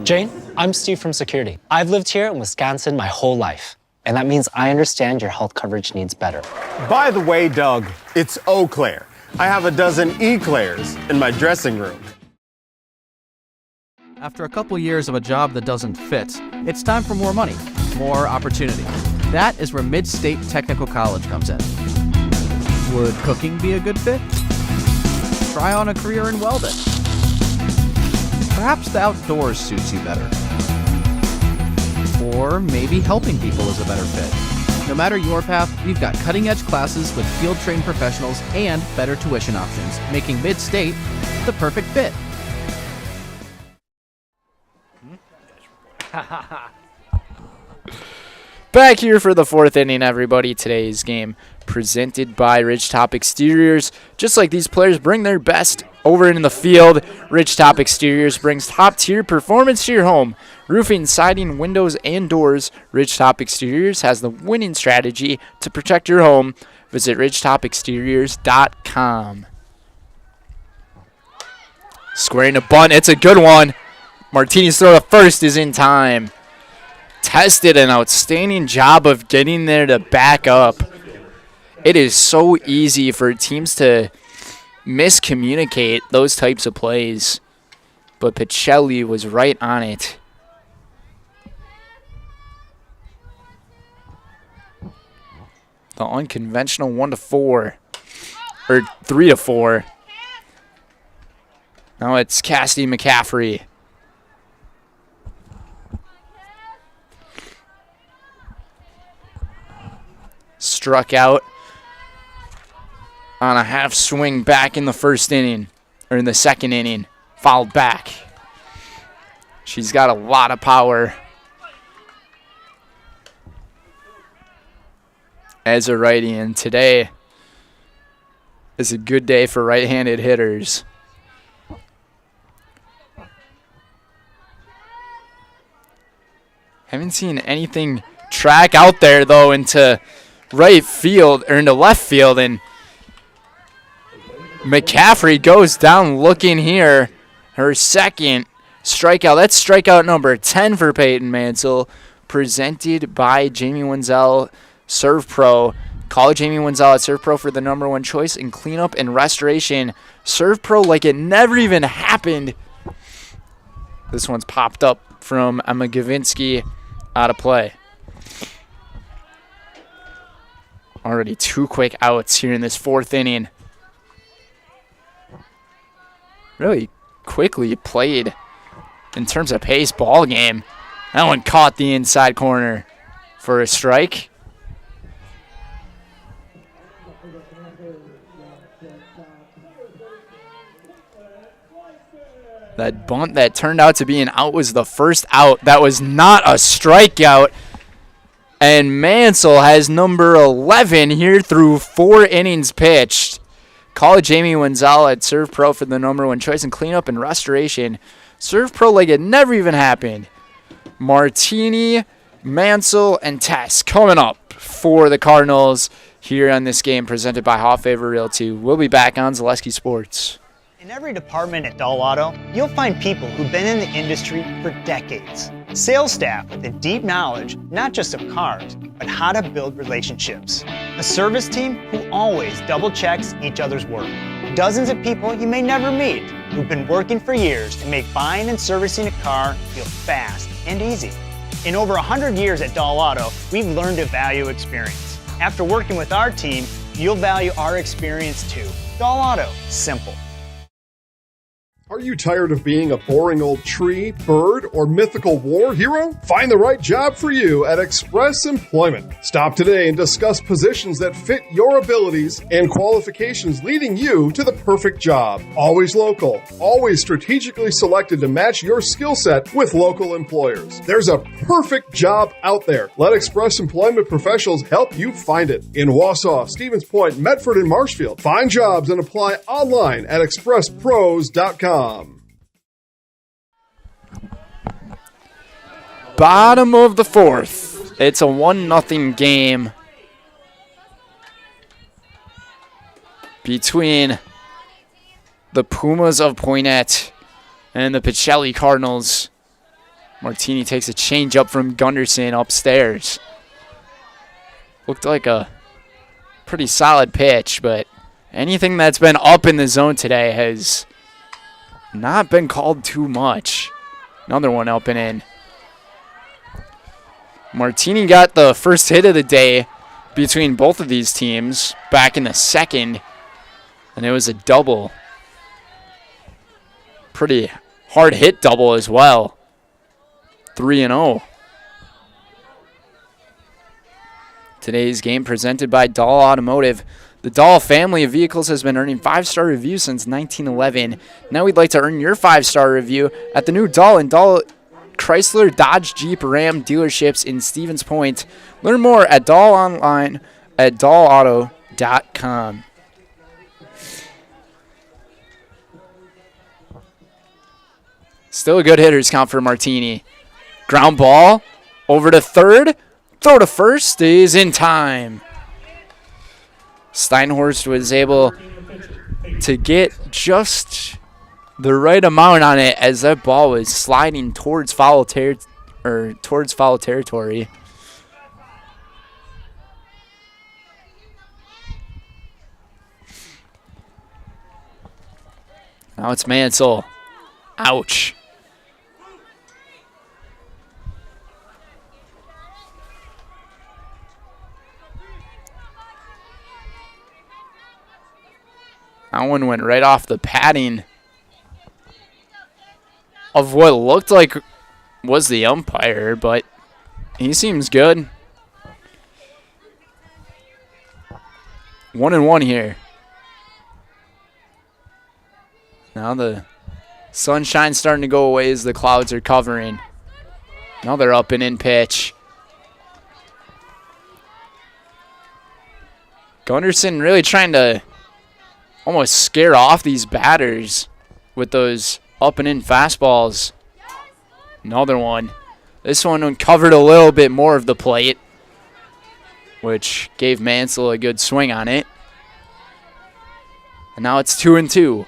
Jane, I'm Steve from security. I've lived here in Wisconsin my whole life, and that means I understand your health coverage needs better. By the way, Doug, it's Eau Claire. I have a dozen Eclairs in my dressing room. After a couple years of a job that doesn't fit, it's time for more money, more opportunity. That is where Mid-State Technical College comes in. Would cooking be a good fit? Try on a career in welding. Perhaps the outdoors suits you better. Or maybe helping people is a better fit. No matter your path, we've got cutting-edge classes with field-trained professionals and better tuition options, making Mid-State the perfect fit. Back here for the fourth inning, everybody. Today's game presented by Ridgetop Exteriors. Just like these players bring their best over in the field, Ridgetop Exteriors brings top-tier performance to your home. Roofing, siding, windows, and doors, Ridgetop Exteriors has the winning strategy to protect your home. Visit ridgetopexteriors.com. Squaring a bunt. It's a good one. Martini's throw to first is in time. Tested an outstanding job of getting there to back up. It is so easy for teams to miscommunicate those types of plays, but Pacelli was right on it. The unconventional 1-4 or 3-4. Now it's Cassidy McCaffrey. Struck out on a half swing back in the first inning, or in the second inning, fouled back. She's got a lot of power as a righty, and today is a good day for right-handed hitters. Haven't seen anything track out there, though, into right field, or into left field, and McCaffrey goes down looking here. Her second strikeout. That's strikeout number 10 for Peyton Mansell, presented by Jamie Wenzel, Serve Pro. Call Jamie Wenzel at Serve Pro for the #1 choice in cleanup and restoration. Serve Pro like it never even happened. This one's popped up from Emma Gavinsky, out of play. Already 2 quick outs here in this fourth inning. Really quickly played in terms of pace ball game. That one caught the inside corner for a strike. That bunt that turned out to be an out was the first out. That was not a strikeout. And Mansell has number 11 here through 4 innings pitched. Call Jamie Wenzel at Serve Pro for the #1 choice in cleanup and restoration. Serve Pro like it never even happened. Martini, Mansell, and Tess coming up for the Cardinals here on this game presented by Hall Favor Realty. We'll be back on Zaleski Sports. In every department at Dull Auto, you'll find people who've been in the industry for decades. Sales staff with a deep knowledge, not just of cars, but how to build relationships. A service team who always double checks each other's work. Dozens of people you may never meet who've been working for years to make buying and servicing a car feel fast and easy. In over 100 years at Dull Auto, we've learned to value experience. After working with our team, you'll value our experience too. Dull Auto, simple. Are you tired of being a boring old tree, bird, or mythical war hero? Find the right job for you at Express Employment. Stop today and discuss positions that fit your abilities and qualifications, leading you to the perfect job. Always local, always strategically selected to match your skill set with local employers. There's a perfect job out there. Let Express Employment professionals help you find it. In Wausau, Stevens Point, Medford, and Marshfield. Find jobs and apply online at expresspros.com. Bottom of the fourth. It's a 1-0 game between the Pumas of Poynette And the Pacelli Cardinals. Martini takes a change up from Gunderson upstairs. Looked like a pretty solid pitch, but anything that's been up in the zone today has not been called too much. Another one up and in. Martini got the first hit of the day between both of these teams back in the second, and it was a double. Pretty hard hit double as well. 3-0. Today's game presented by Dahl Automotive. The Dahl family of vehicles has been earning 5-star reviews since 1911. Now we'd like to earn your 5-star review at the new Dahl and Dahl Chrysler, Dodge, Jeep, Ram dealerships in Stevens Point. Learn more at Dahl online at dahlauto.com. Still a good hitters count for Martini. Ground ball over to third. Throw to first is in time. Steinhorst was able to get just the right amount on it as that ball was sliding towards foul territory. Now it's Mansell. Ouch. That one went right off the padding of what looked like was the umpire, but he seems good. 1-1 here. Now the sunshine's starting to go away as the clouds are covering. Now they're up and in pitch. Gunderson really trying to almost scare off these batters with those up and in fastballs. Another one. This one uncovered a little bit more of the plate, which gave Mansell a good swing on it. And now it's 2-2.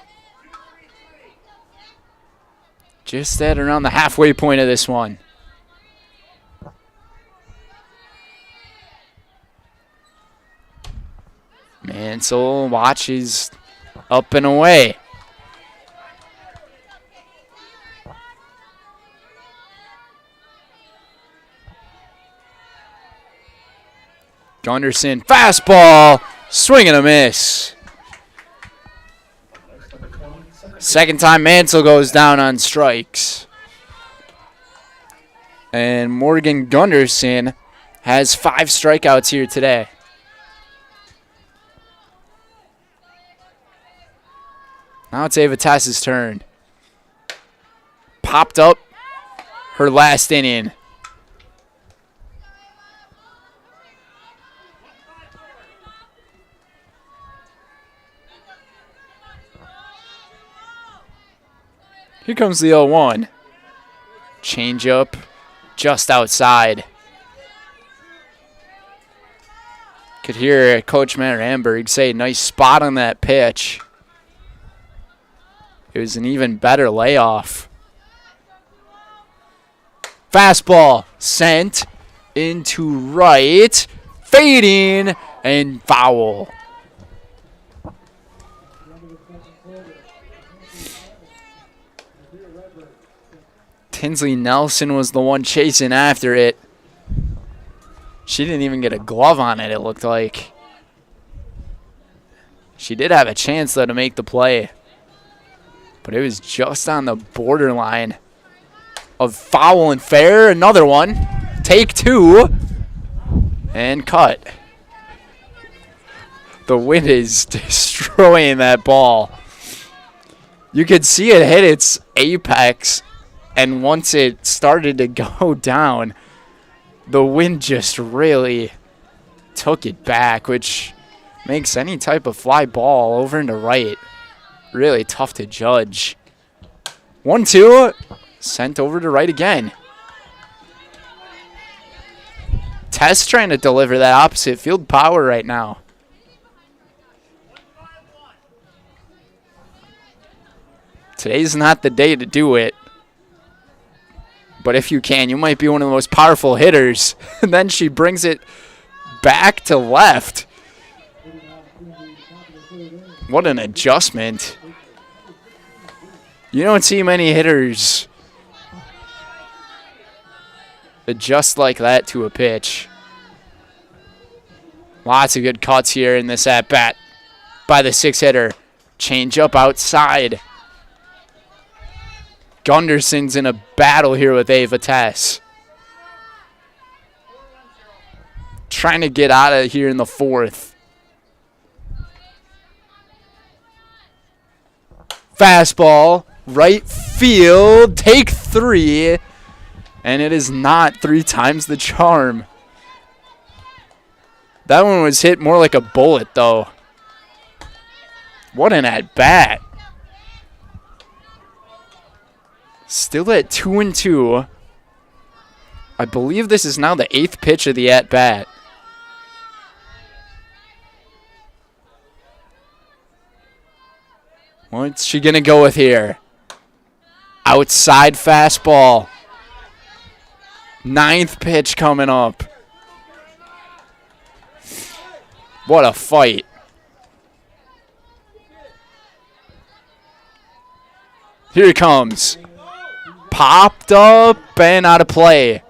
Just at around the halfway point of this one. Mansell watches up and away. Gunderson, fastball, swing and a miss. Second time Mansell goes down on strikes. And Morgan Gunderson has 5 strikeouts here today. Now it's Ava Tess's turn. Popped up her last inning. Here comes the 0-1. Changeup just outside. Could hear Coach Matt Ramberg say, nice spot on that pitch. It was an even better layoff. Fastball sent into right. Fading and foul. Tinsley Nelson was the one chasing after it. She didn't even get a glove on it, it looked like. She did have a chance, though, to make the play. But it was just on the borderline of foul and fair. Another one. Take 2. And cut. The wind is destroying that ball. You could see it hit its apex. And once it started to go down, the wind just really took it back, which makes any type of fly ball over into right really tough to judge. 1-2, sent over to right again. Tess trying to deliver that opposite field power right now. Today's not the day to do it. But if you can, you might be one of the most powerful hitters. And then she brings it back to left. What an adjustment. You don't see many hitters adjust like that to a pitch. Lots of good cuts here in this at-bat by the 6-hitter. Change up outside. Gunderson's in a battle here with Ava Tess. Trying to get out of here in the 4th. Fastball, right field, take 3. And it is not 3 times the charm. That one was hit more like a bullet, though. What an at-bat. Still at 2-2. I believe this is now the 8th pitch of the at-bat. What's she going to go with here? Outside fastball. 9th pitch coming up. What a fight. Here it comes. Popped up and out of play.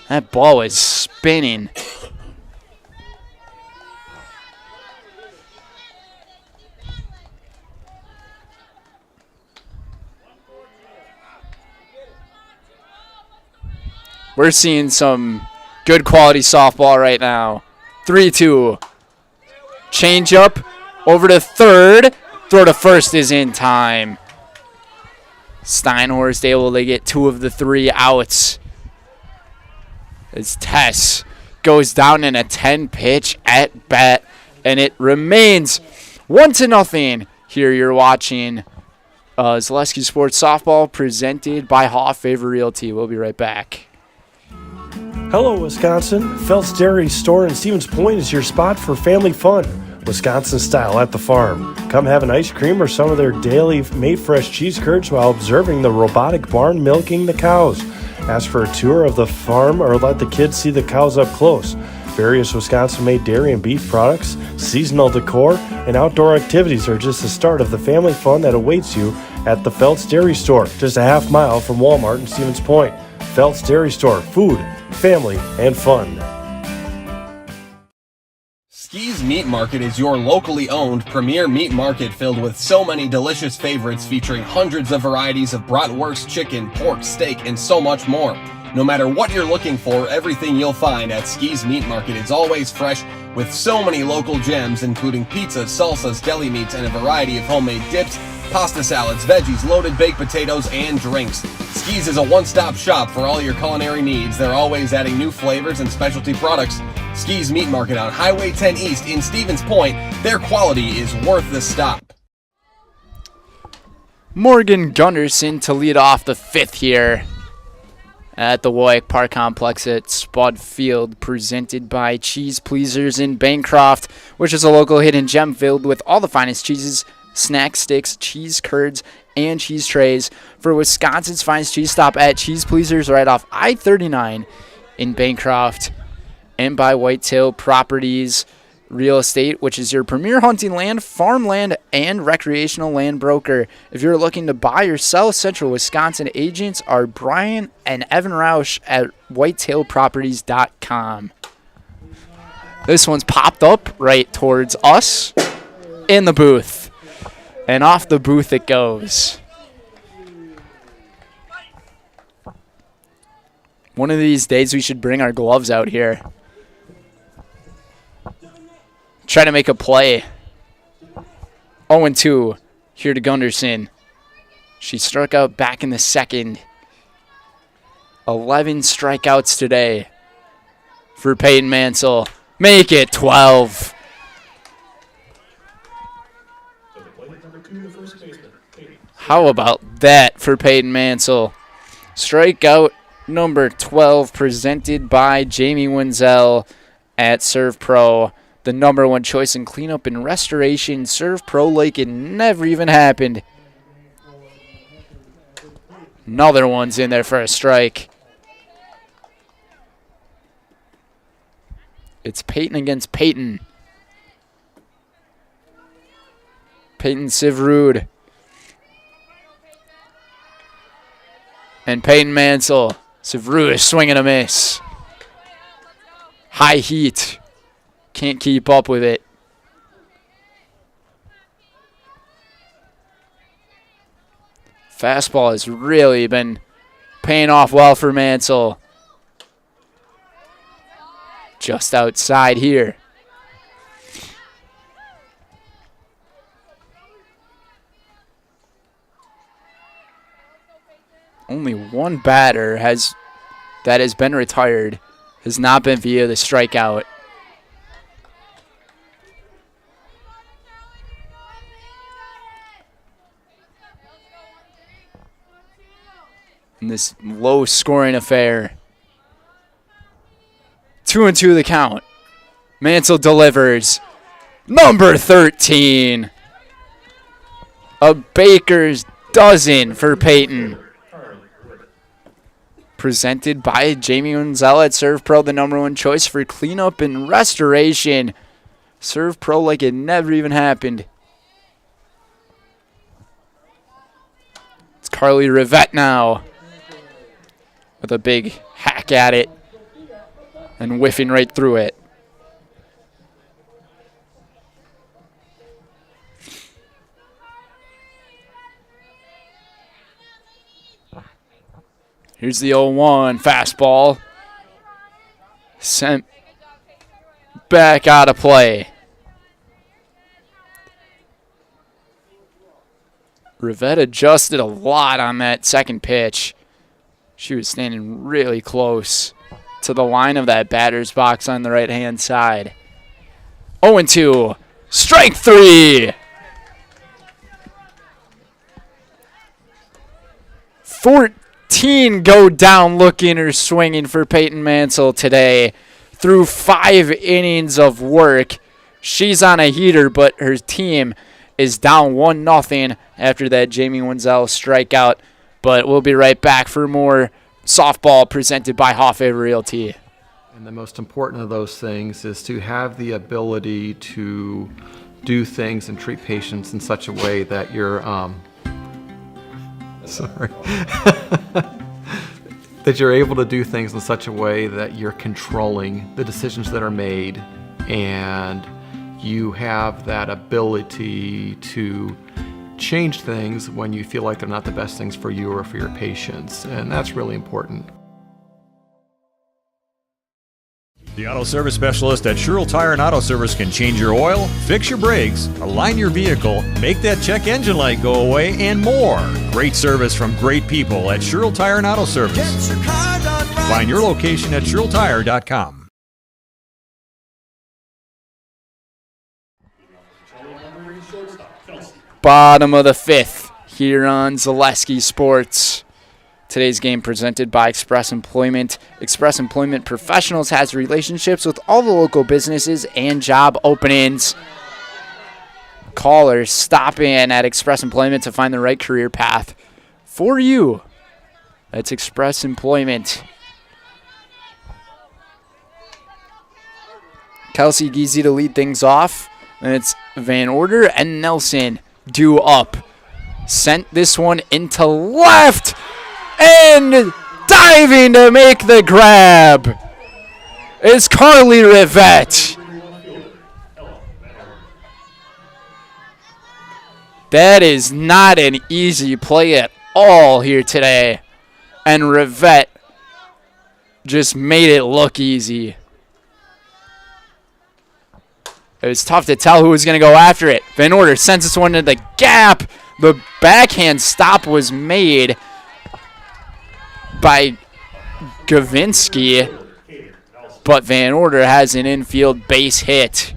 That ball is spinning. We're seeing some good quality softball right now. 3-2. Change up over to third. Throw to first is in time. Steinhorst able to get 2 of the 3 outs. As Tess goes down in a 10-pitch at bat, and it remains 1-0. Here you're watching Zaleski Sports Softball presented by Hoff Favor Realty. We'll be right back. Hello, Wisconsin. Phelps Dairy Store in Stevens Point is your spot for family fun. Wisconsin style at the farm. Come have an ice cream or some of their daily made fresh cheese curds while observing the robotic barn milking the cows. Ask for a tour of the farm or let the kids see the cows up close. Various Wisconsin-made dairy and beef products, seasonal decor, and outdoor activities are just the start of the family fun that awaits you at the Phelps Dairy Store, just a half mile from Walmart in Stevens Point. Phelps Dairy Store, food, family, and fun. Ski's Meat Market is your locally owned premier meat market filled with so many delicious favorites featuring hundreds of varieties of bratwurst, chicken, pork, steak, and so much more. No matter what you're looking for, everything you'll find at Ski's Meat Market is always fresh with so many local gems including pizzas, salsas, deli meats, and a variety of homemade dips, pasta salads, veggies, loaded baked potatoes, and drinks. Ski's is a one-stop shop for all your culinary needs. They're always adding new flavors and specialty products. Ski's Meat Market on Highway 10 East in Stevens Point. Their quality is worth the stop. Morgan Gunderson to lead off the 5th here at the WIAA Park Complex at Spud Field, presented by Cheese Pleasers in Bancroft, which is a local hidden gem filled with all the finest cheeses, snack sticks, cheese curds, and cheese trays. For Wisconsin's finest cheese, stop at Cheese Pleasers right off I-39 in Bancroft, and by Whitetail Properties Real Estate, which is your premier hunting land, farmland, and recreational land broker. If you're looking to buy or sell, Central Wisconsin agents are Brian and Evan Roush at whitetailproperties.com. This one's popped up right towards us in the booth. And off the booth it goes. One of these days we should bring our gloves out here. Try to make a play. 0-2 here to Gunderson. She struck out back in the 2nd. 11 strikeouts today for Peyton Mansell. Make it 12. How about that for Peyton Mansell? Strikeout number 12 presented by Jamie Wenzel at Serve Pro. the #1 choice in cleanup and restoration. Serve pro like it never even happened. Another one's in there for a strike. It's Peyton against Peyton. Peyton Sivrud. And Peyton Mansell. Sivrud is swinging a miss. High heat. Can't keep up with it. Fastball has really been paying off well for Mansell. Just outside here. Only one batter that has been retired. Has not been via the strikeout. In this low-scoring affair. 2-2 the count. Mansell delivers. Number 13. A baker's dozen for Peyton. Presented by Jamie Wenzel at Serve Pro, the #1 choice for cleanup and restoration. Serve Pro like it never even happened. It's Carly Rivette now. With a big hack at it. And whiffing right through it. Here's the 0-1 fastball. Sent back out of play. Rivette adjusted a lot on that second pitch. She was standing really close to the line of that batter's box on the right-hand side. 0-2. Strike 3. 14 go down looking or swinging for Peyton Mansell today. Through 5 innings of work. She's on a heater, but her team is down 1-0 after that Jamie Wenzel strikeout. But we'll be right back for more softball presented by Hoffa Realty. And the most important of those things is to have the ability to do things and treat patients in such a way that you're that you're able to do things in such a way that you're controlling the decisions that are made, and you have that ability to change things when you feel like they're not the best things for you or for your patients, and that's really important. The Auto Service Specialist at Sherrill Tire and Auto Service can change your oil, fix your brakes, align your vehicle, make that check engine light go away, and more. Great service from great people at Sherrill Tire and Auto Service. Find your location at SherrillTire.com. Bottom of the 5th here on Zaleski Sports. Today's game presented by Express Employment. Express Employment Professionals has relationships with all the local businesses and job openings. Callers, stop in at Express Employment to find the right career path for you. That's Express Employment. Kelsey Giese to lead things off. And it's Van Order and Nelson due up. Sent this one into left. And diving to make the grab is Carly Rivette. That is not an easy play at all here today. And Rivette just made it look easy. It was tough to tell who was going to go after it. Van Order sends this one into the gap. The backhand stop was made by Gavinsky, but Van Order has an infield base hit.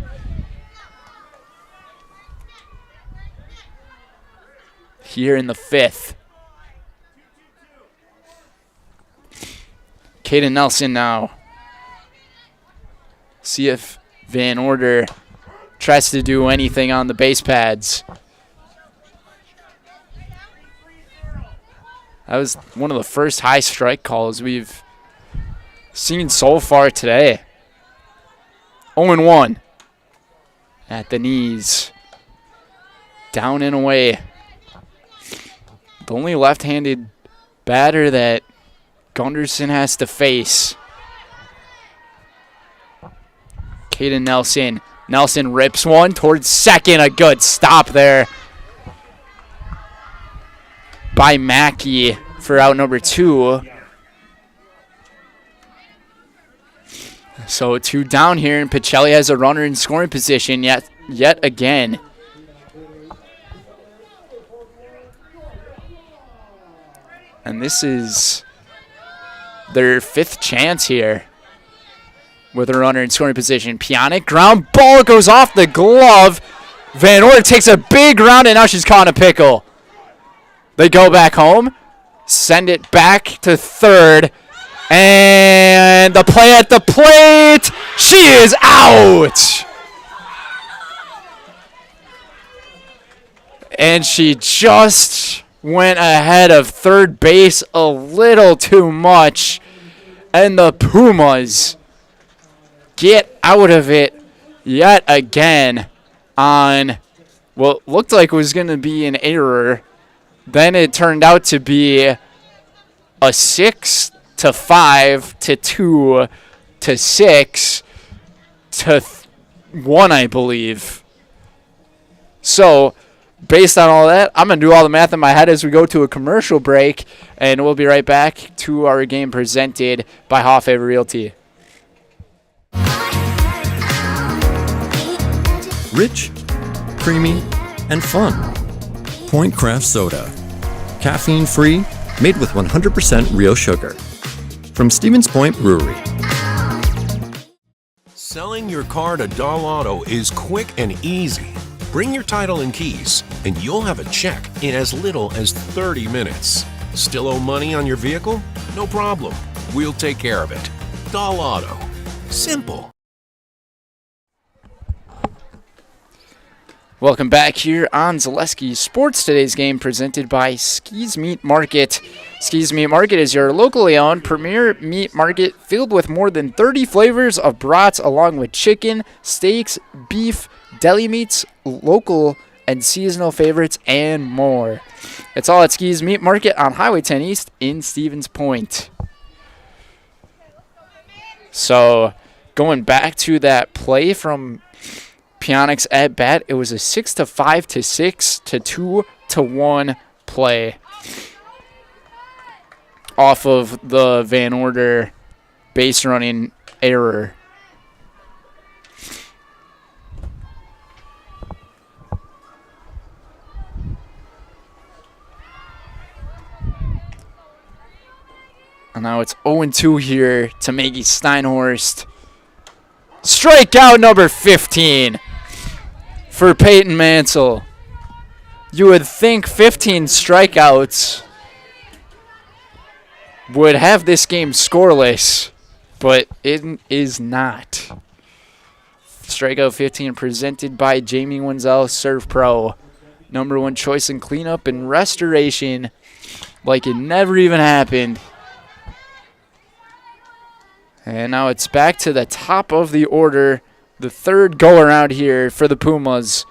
Here in the 5th. Kaden Nelson now. See if Van Order tries to do anything on the base pads. That was one of the first high strike calls we've seen so far today. 0-1 at the knees. Down and away. The only left-handed batter that Gunderson has to face. Caden Nelson. Nelson rips one towards second. A good stop there by Mackey for out number 2. So 2 down here, and Pacelli has a runner in scoring position yet again. And this is their 5th chance here with a runner in scoring position. Poynette, ground ball goes off the glove. Van Order takes a big round, and now she's caught in a pickle. They go back home, send it back to third, and the play at the plate. She is out. And she just went ahead of third base a little too much. And the Pumas get out of it yet again on what looked like was going to be an error. Then it turned out to be a 6-5 to 2 to 6 to 1, I believe. So, based on all that, I'm going to do all the math in my head as we go to a commercial break, and we'll be right back to our game presented by Hoffaver Realty. Rich, creamy, and fun. Point Craft Soda. Caffeine-free, made with 100% real sugar. From Stevens Point Brewery. Selling your car to Doll Auto is quick and easy. Bring your title and keys, and you'll have a check in as little as 30 minutes. Still owe money on your vehicle? No problem. We'll take care of it. Doll Auto. Simple. Welcome back here on Zaleski Sports. Today's game presented by Ski's Meat Market. Ski's Meat Market is your locally owned premier meat market filled with more than 30 flavors of brats along with chicken, steaks, beef, deli meats, local and seasonal favorites, and more. It's all at Ski's Meat Market on Highway 10 East in Stevens Point. So going back to that play from Poynette's at bat, it was a 6-5 to 6 to 2 to 1 play off of the Van Order base running error. And now it's 0-2 here to Maggie Steinhorst. Strikeout number 15 for Peyton Mansell. You would think 15 strikeouts would have this game scoreless, but it is not. Strikeout 15 presented by Jamie Wenzel, Serve Pro. Number 1 choice in cleanup and restoration, like it never even happened. And now it's back to the top of the order. The third go-around here for the Pumas.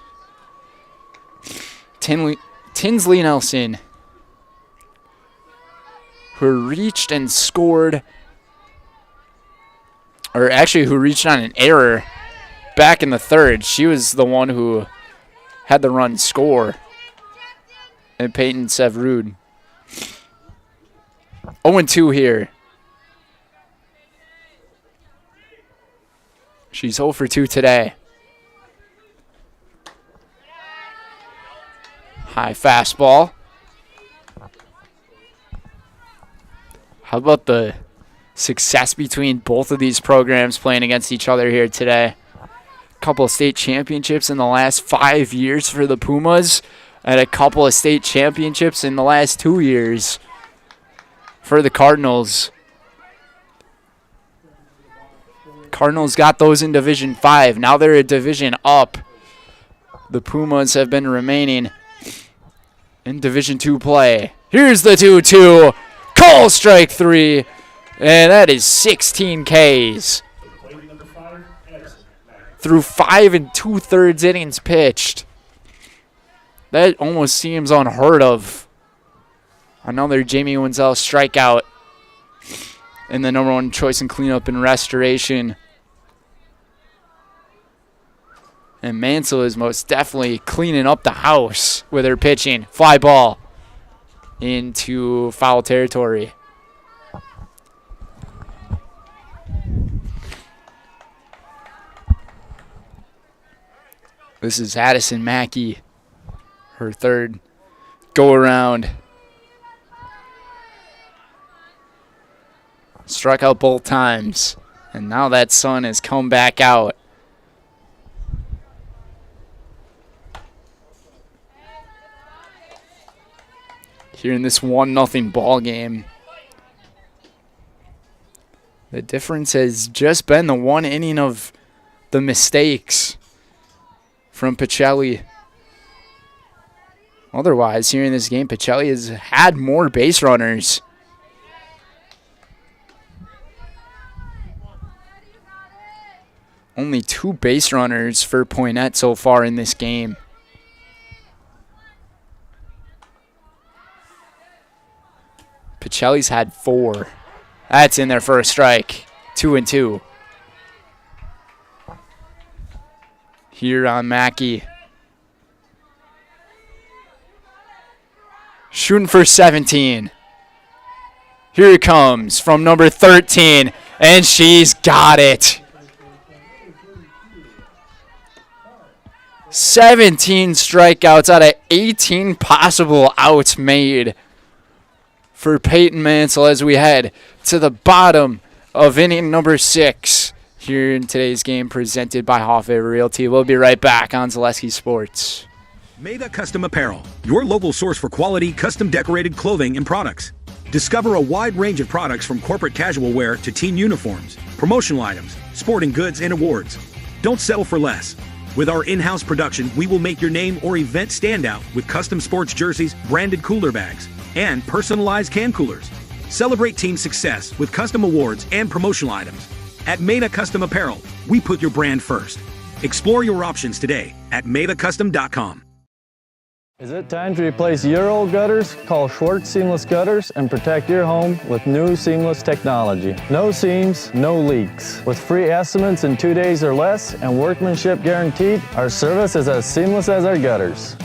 Tinsley Nelson, who reached and scored, or actually who reached on an error back in the third. She was the one who had the run score. And Peyton Severud. 0-2 here. She's 0 for 2 today. High fastball. How about the success between both of these programs playing against each other here today? A couple of state championships in the last 5 years for the Pumas, and a couple of state championships in the last 2 years for the Cardinals. Cardinals got those in Division 5. Now they're a division up. The Pumas have been remaining in Division 2 play. Here's the 2-2. Call strike 3. And that is 16 Ks. Through 5 2/3 innings pitched. That almost seems unheard of. Another Jamie Wenzel strikeout. And the number 1 choice in cleanup and restoration. And Mansell is most definitely cleaning up the house with her pitching. Fly ball into foul territory. This is Addison Mackey, her third go around. Struck out both times, and now that sun has come back out. Here in this 1-0 ball game. The difference has just been the 1 inning of the mistakes from Pacelli. Otherwise, here in this game, Pacelli has had more base runners. Only 2 base runners for Poynette so far in this game. Pacelli's had 4. That's in there for a strike. 2-2. Here on Mackey. Shooting for 17. Here it comes from number 13. And she's got it. 17 strikeouts out of 18 possible outs made for Peyton Mansell as we head to the bottom of inning number 6 here in today's game presented by Hoffa Realty. We'll be right back on Zaleski Sports. Maida Custom Apparel, your local source for quality, custom decorated clothing and products. Discover a wide range of products from corporate casual wear to team uniforms, promotional items, sporting goods, and awards. Don't settle for less. With our in-house production, we will make your name or event stand out with custom sports jerseys, branded cooler bags, and personalized can coolers. Celebrate team success with custom awards and promotional items. At Maida Custom Apparel, we put your brand first. Explore your options today at maidacustom.com. Is it time to replace your old gutters? Call Schwartz Seamless Gutters and protect your home with new seamless technology. No seams, no leaks. With free estimates in 2 days or less and workmanship guaranteed, our service is as seamless as our gutters.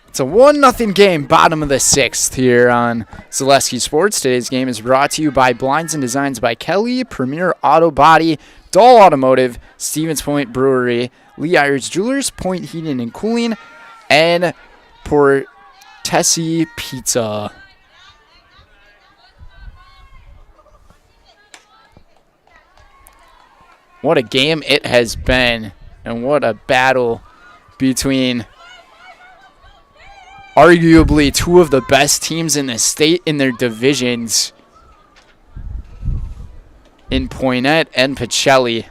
It's a 1-0 game, bottom of the 6th here on Zaleski Sports. Today's game is brought to you by Blinds and Designs by Kelly, Premier Auto Body, Dahl Automotive, Stevens Point Brewery, Lee Ayers Jewelers, Point Heating and Cooling, and Portesi Pizza. What a game it has been, and what a battle between arguably 2 of the best teams in the state in their divisions in Poynette and Pacelli.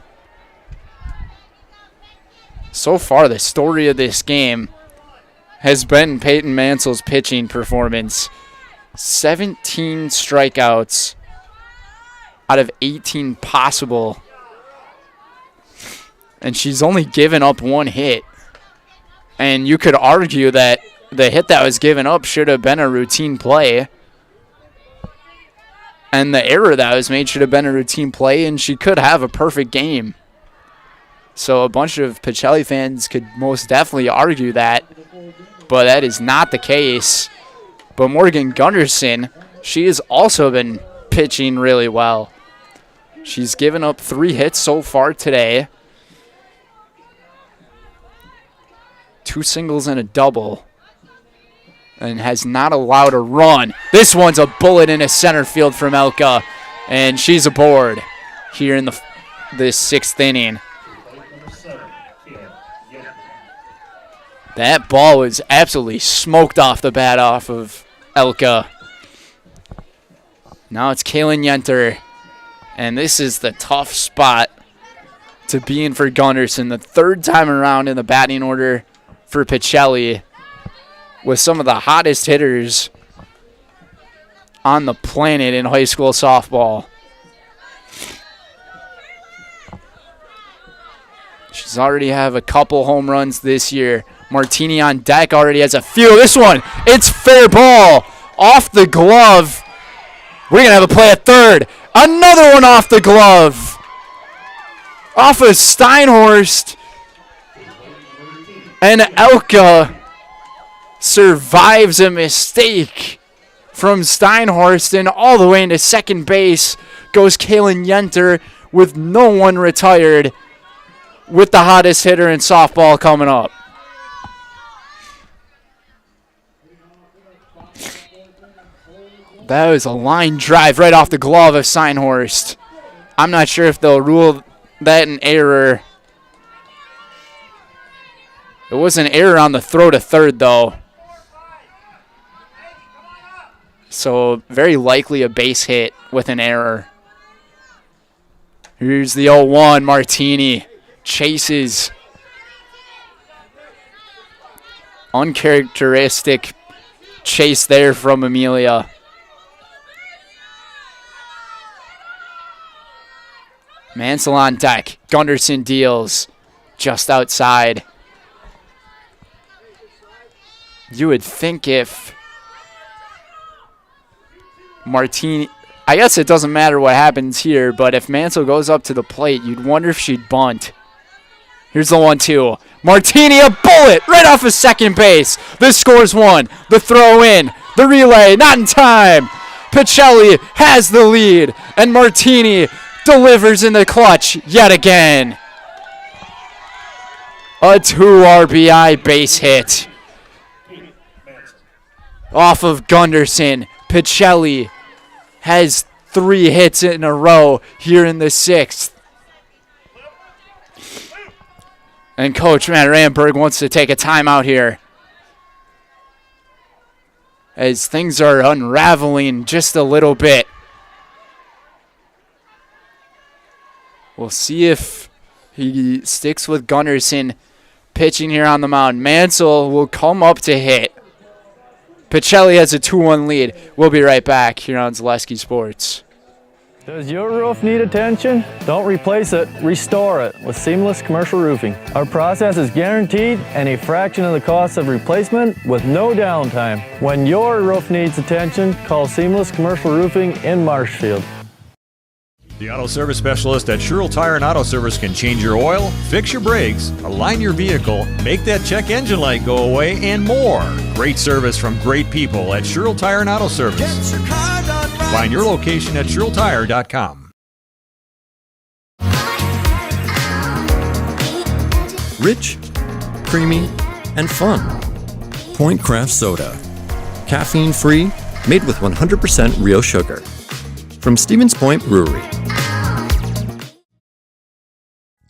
So far, the story of this game has been Peyton Mansell's pitching performance. 17 strikeouts out of 18 possible. And she's only given up 1 hit. And you could argue that the hit that was given up should have been a routine play. And the error that was made should have been a routine play, and she could have a perfect game. So a bunch of Pacelli fans could most definitely argue that, but that is not the case. But Morgan Gunderson, she has also been pitching really well. She's given up 3 hits so far today. 2 singles and a double. And has not allowed a run. This one's a bullet in a center field from Elka. And she's aboard here in this 6th inning. That ball was absolutely smoked off the bat off of Elka. Now it's Kaylin Yenter And this is the tough spot to be in for Gunderson. The third time around in the batting order for Pacelli, with some of the hottest hitters on the planet in high school softball. She's already have a couple home runs this year. Martini on deck already has a few. This one, it's fair ball. Off the glove. We're going to have a play at third. Another one off the glove. Off of Steinhorst. And Elka survives a mistake from Steinhorst, and all the way into second base goes Kaylin Yenter with no one retired, with the hottest hitter in softball coming up. That was a line drive right off the glove of Steinhorst. I'm not sure if they'll rule that an error. It was an error on the throw to third, though. So very likely a base hit with an error. Here's the 0-1. Martini chases. Uncharacteristic chase there from Amelia. Mansell on deck. Gunderson deals just outside. You would think if Martini, I guess it doesn't matter what happens here, but if Mansell goes up to the plate, you'd wonder if she'd bunt. Here's the 1-2. Martini, a bullet right off of second base. This scores one. The throw in. The relay, not in time. Pacelli has the lead, and Martini delivers in the clutch yet again. A 2 RBI base hit off of Gunderson. Pacelli has 3 hits in a row here in the 6th. And Coach Matt Ramberg wants to take a timeout here, as things are unraveling just a little bit. We'll see if he sticks with Gunderson pitching here on the mound. Mansell will come up to hit. Pacelli has a 2-1 lead. We'll be right back here on Zaleski Sports. Does your roof need attention? Don't replace it, restore it with Seamless Commercial Roofing. Our process is guaranteed and a fraction of the cost of replacement with no downtime. When your roof needs attention, call Seamless Commercial Roofing in Marshfield. The auto service specialist at Sherrill Tire and Auto Service can change your oil, fix your brakes, align your vehicle, make that check engine light go away, and more. Great service from great people at Sherrill Tire and Auto Service. Find your location at SherrillTire.com. Rich, creamy, and fun. Point Craft Soda. Caffeine free, made with 100% real sugar. From Stevens Point Brewery.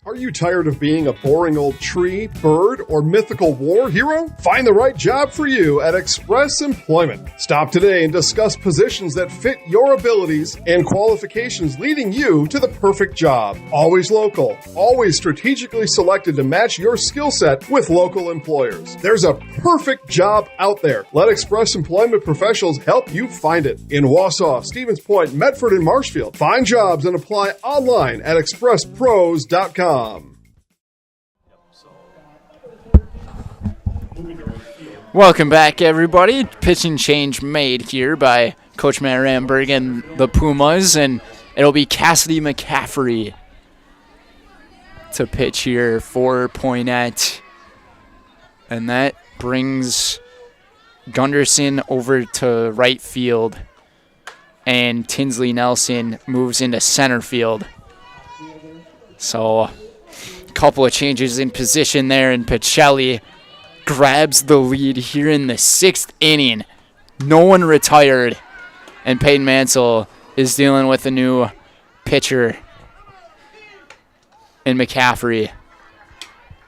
Are you tired of being a boring old tree, bird, or mythical war hero? Find the right job for you at Express Employment. Stop today and discuss positions that fit your abilities and qualifications, leading you to the perfect job. Always local, always strategically selected to match your skill set with local employers. There's a perfect job out there. Let Express Employment professionals help you find it. In Wausau, Stevens Point, Medford, and Marshfield. Find jobs and apply online at expresspros.com. Welcome back, everybody. Pitching change made here by Coach Matt Ramberg and the Pumas, and it'll be Cassidy McCaffrey to pitch here for Poynette. And that brings Gunderson over to right field, and Tinsley Nelson moves into center field. So a couple of changes in position there, and Pacelli grabs the lead here in the 6th inning. No one retired, and Peyton Mansell is dealing with a new pitcher in McCaffrey.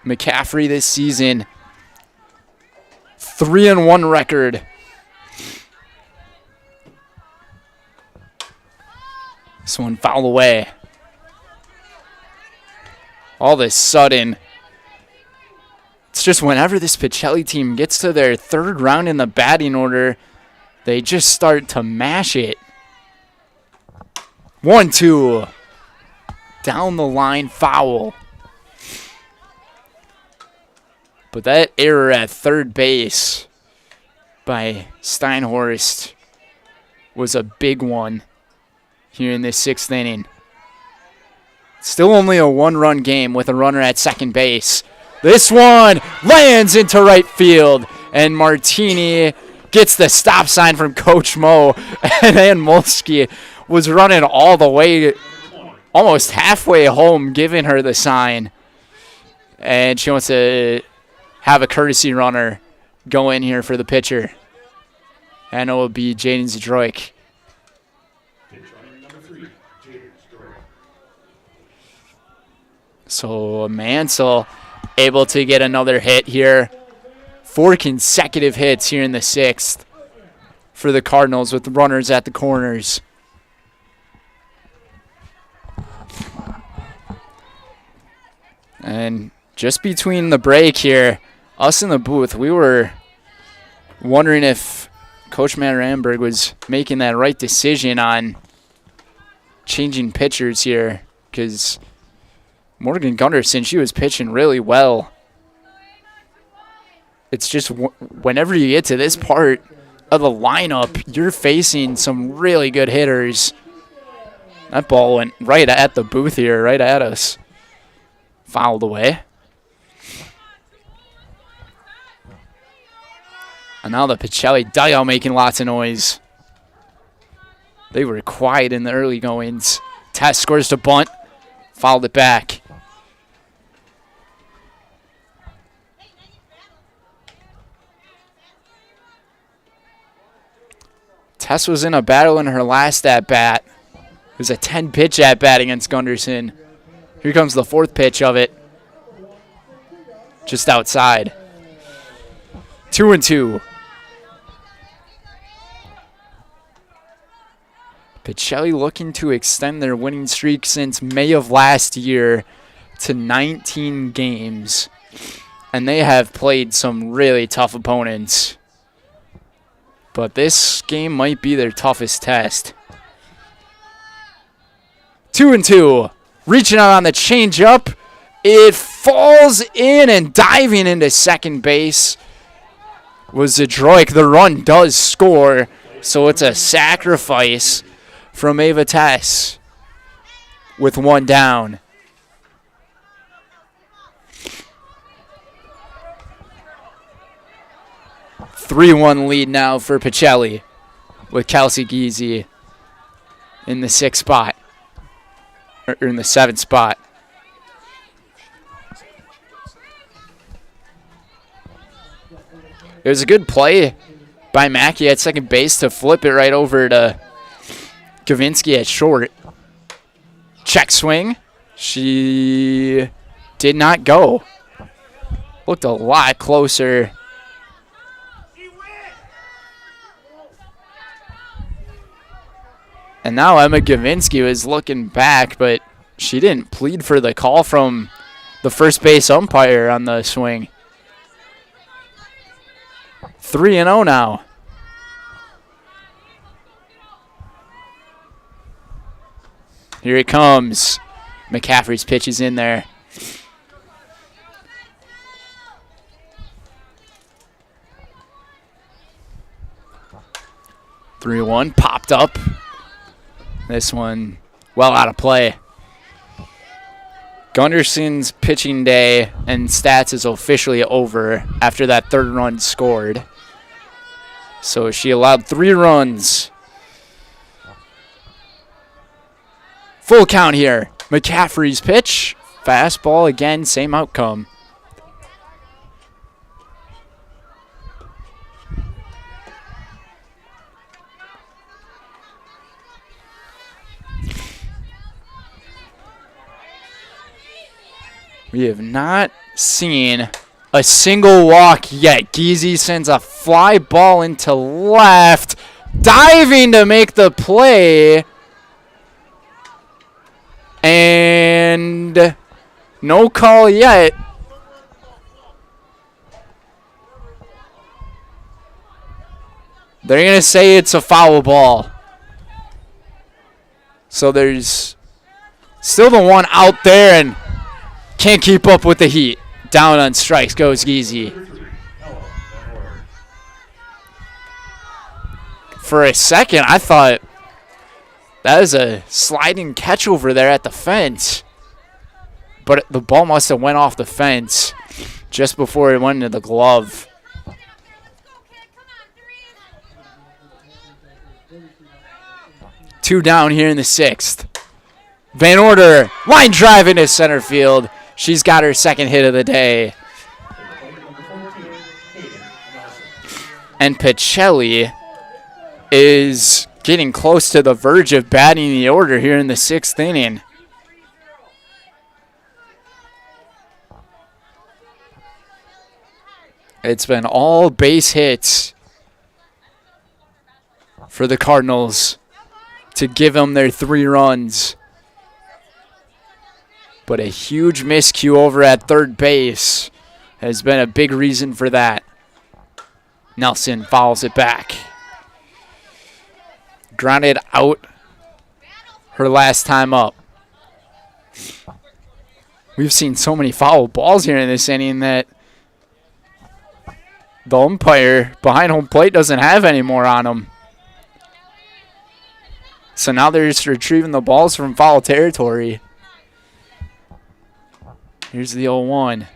McCaffrey this season, 3-1 record. This one foul away. All of a sudden, it's just whenever this Pacelli team gets to their third round in the batting order, they just start to mash it. 1-2. Down the line, foul. But that error at third base by Steinhorst was a big one here in this 6th inning. Still only a 1-run game with a runner at second base. This one lands into right field, and Martini gets the stop sign from Coach Mo, and Ann Molsky was running all the way, almost halfway home, giving her the sign. And she wants to have a courtesy runner go in here for the pitcher. And it will be Jaden Zdroik. So Mansell able to get another hit here. 4 consecutive hits here in the 6th for the Cardinals with runners at the corners. And just between the break here, us in the booth, we were wondering if Coach Matt Ramberg was making that right decision on changing pitchers here, because Morgan Gunderson, she was pitching really well. It's just whenever you get to this part of the lineup, you're facing some really good hitters. That ball went right at the booth here, right at us. Fouled away. And now the Pacelli dugout making lots of noise. They were quiet in the early goings. Tess scores to bunt. Fouled it back. Tess was in a battle in her last at-bat. It was a 10-pitch at-bat against Gunderson. Here comes the 4th pitch of it. Just outside. 2-2. Pacelli looking to extend their winning streak since May of last year to 19 games. And they have played some really tough opponents. But this game might be their toughest test. 2-2. Reaching out on the changeup. It falls in, and diving into second base was Zdroik. The run does score, so it's a sacrifice from Ava Tess with 1 down. (3-1) lead now for Pacelli with Kelsey Giese in the 6th spot, or in the 7th spot. It was a good play by Mackey at second base to flip it right over to Gavinsky at short. Check swing. She did not go. Looked a lot closer. And now Emma Gavinsky was looking back, but she didn't plead for the call from the first base umpire on the swing. 3-0 now. Here it comes. McCaffrey's pitch is in there. (3-1) popped up. This one well out of play. Gunderson's pitching day and stats is officially over after that 3rd run scored. So she allowed 3 runs. Full count here. McCaffrey's pitch. Fastball again, same outcome. We have not seen a single walk yet. Giese sends a fly ball into left. Diving to make the play And no call yet. They're going to say it's a foul ball. So there's still the one out there and can't keep up with the heat. Down on strikes goes Geezy. For a second, I thought that was a sliding catch over there at the fence. But the ball must have went off the fence just before it went into the glove. Two down here in the 6th. Van Order, line drive into center field. She's got her second hit of the day. And Pacelli is getting close to the verge of batting the order here in the 6th inning. It's been all base hits for the Cardinals to give them their 3 runs. But a huge miscue over at third base has been a big reason for that. Nelson fouls it back. Grounded out her last time up. We've seen so many foul balls here in this inning that the umpire behind home plate doesn't have any more on them. So now they're just retrieving the balls from foul territory. Here's the 0-1.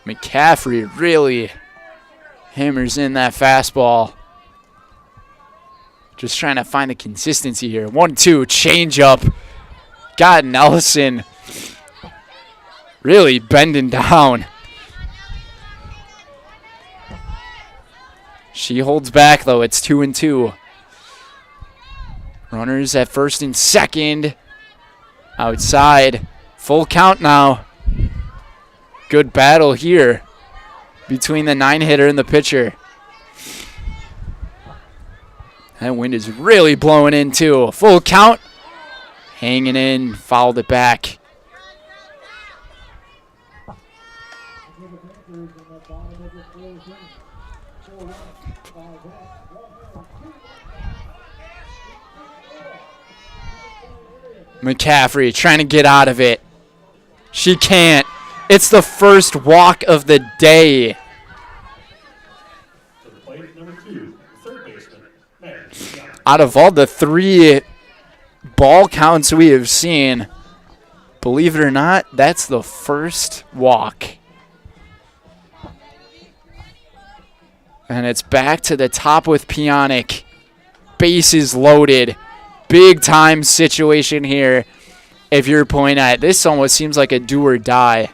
McCaffrey really hammers in that fastball. Just trying to find the consistency here. 1-2, changeup. God, Nelson really bending down. She holds back, though. It's 2-2. Runners at first and second. Outside. Full count now. Good battle here between the 9-hitter and the pitcher. That wind is really blowing in, too. Full count. Hanging in. Fouled it back. McCaffrey trying to get out of it. She can't. It's the first walk of the day. Out of all the 3 ball counts we have seen, believe it or not, that's the first walk. And it's back to the top with Pionic. Bases loaded. Big time situation here if you're Poynette. This almost seems like a do or die.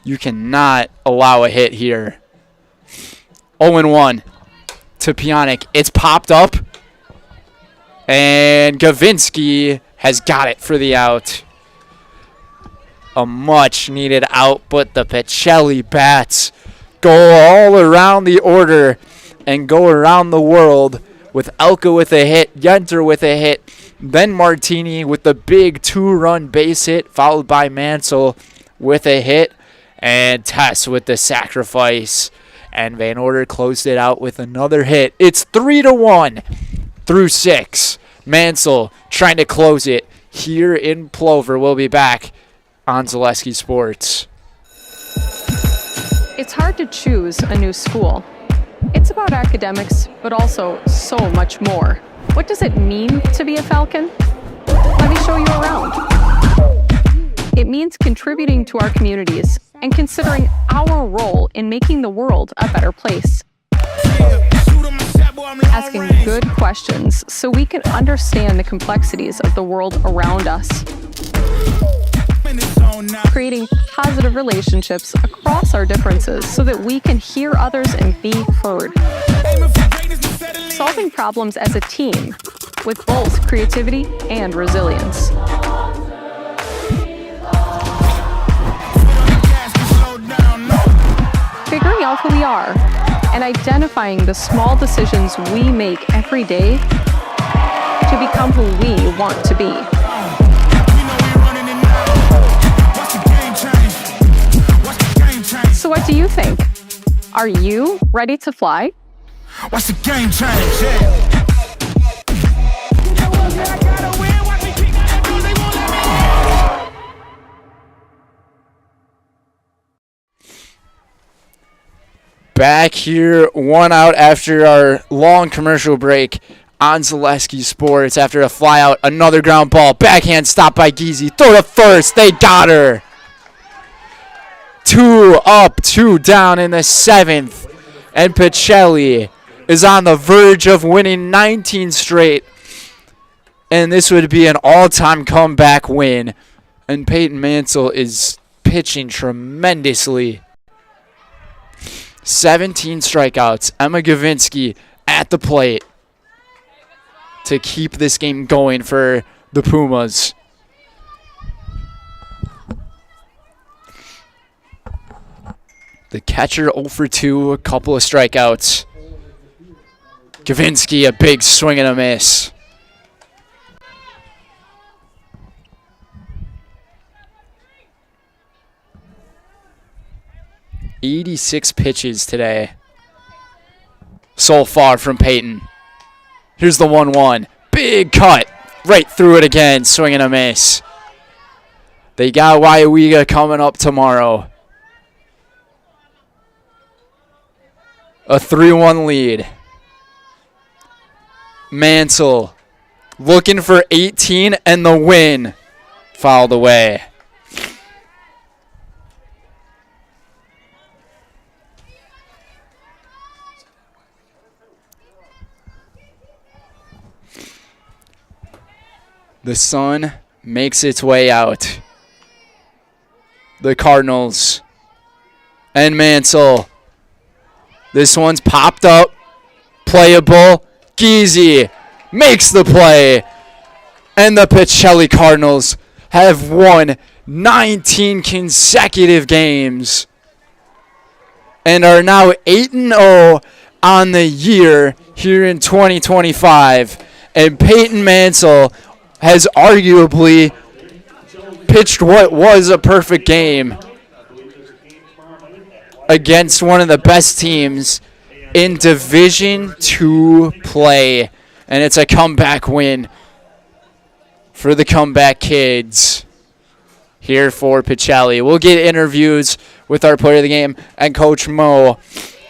You cannot allow a hit here. 0-1 to Pionic. It's popped up. And Gavinsky has got it for the out. A much needed out, but the Pacelli bats go all around the order and go around the world with Elka with a hit, Yenter with a hit, then Martini with the big 2-run base hit, followed by Mansell with a hit, and Tess with the sacrifice. And Van Order closed it out with another hit. It's 3-1 through 6. Mansell trying to close it here in Plover. We'll be back on Zaleski Sports. It's hard to choose a new school. It's about academics, but also so much more. What does it mean to be a Falcon? Let me show you around. It means contributing to our communities and considering our role in making the world a better place. Asking good questions so we can understand the complexities of the world around us. Creating positive relationships across our differences so that we can hear others and be heard. Solving problems as a team with both creativity and resilience. Figuring out who we are and identifying the small decisions we make every day to become who we want to be. So what do you think? Are you ready to fly? What's the game change? Yeah. Back here, 1 out after our long commercial break on Zaleski Sports. After a fly out, another ground ball. Backhand stop by Giese. Throw to first. They got her. 2 up, 2 down in the 7th. And Pacelli is on the verge of winning 19 straight. And this would be an all-time comeback win. And Peyton Mansell is pitching tremendously. 17 strikeouts. Emma Gavinsky at the plate to keep this game going for the Pumas. The catcher 0 for 2, a couple of strikeouts. Gavinsky, a big swing and a miss. .86 pitches today so far from Peyton. Here's the 1-1. Big cut. Right through it again. Swing and a miss. They got WIAA coming up tomorrow. A 3-1 lead. Mansell looking for 18 and the win. Fouled away. The sun makes its way out. The Cardinals and Mansell. This one's popped up. Playable. Giese makes the play. And the Pacelli Cardinals have won 19 consecutive games and are now 8-0 on the year here in 2025. And Peyton Mansell has arguably pitched what was a perfect game against one of the best teams in Division II play. And it's a comeback win for the comeback kids here for Pacelli. We'll get interviews with our player of the game and Coach Mo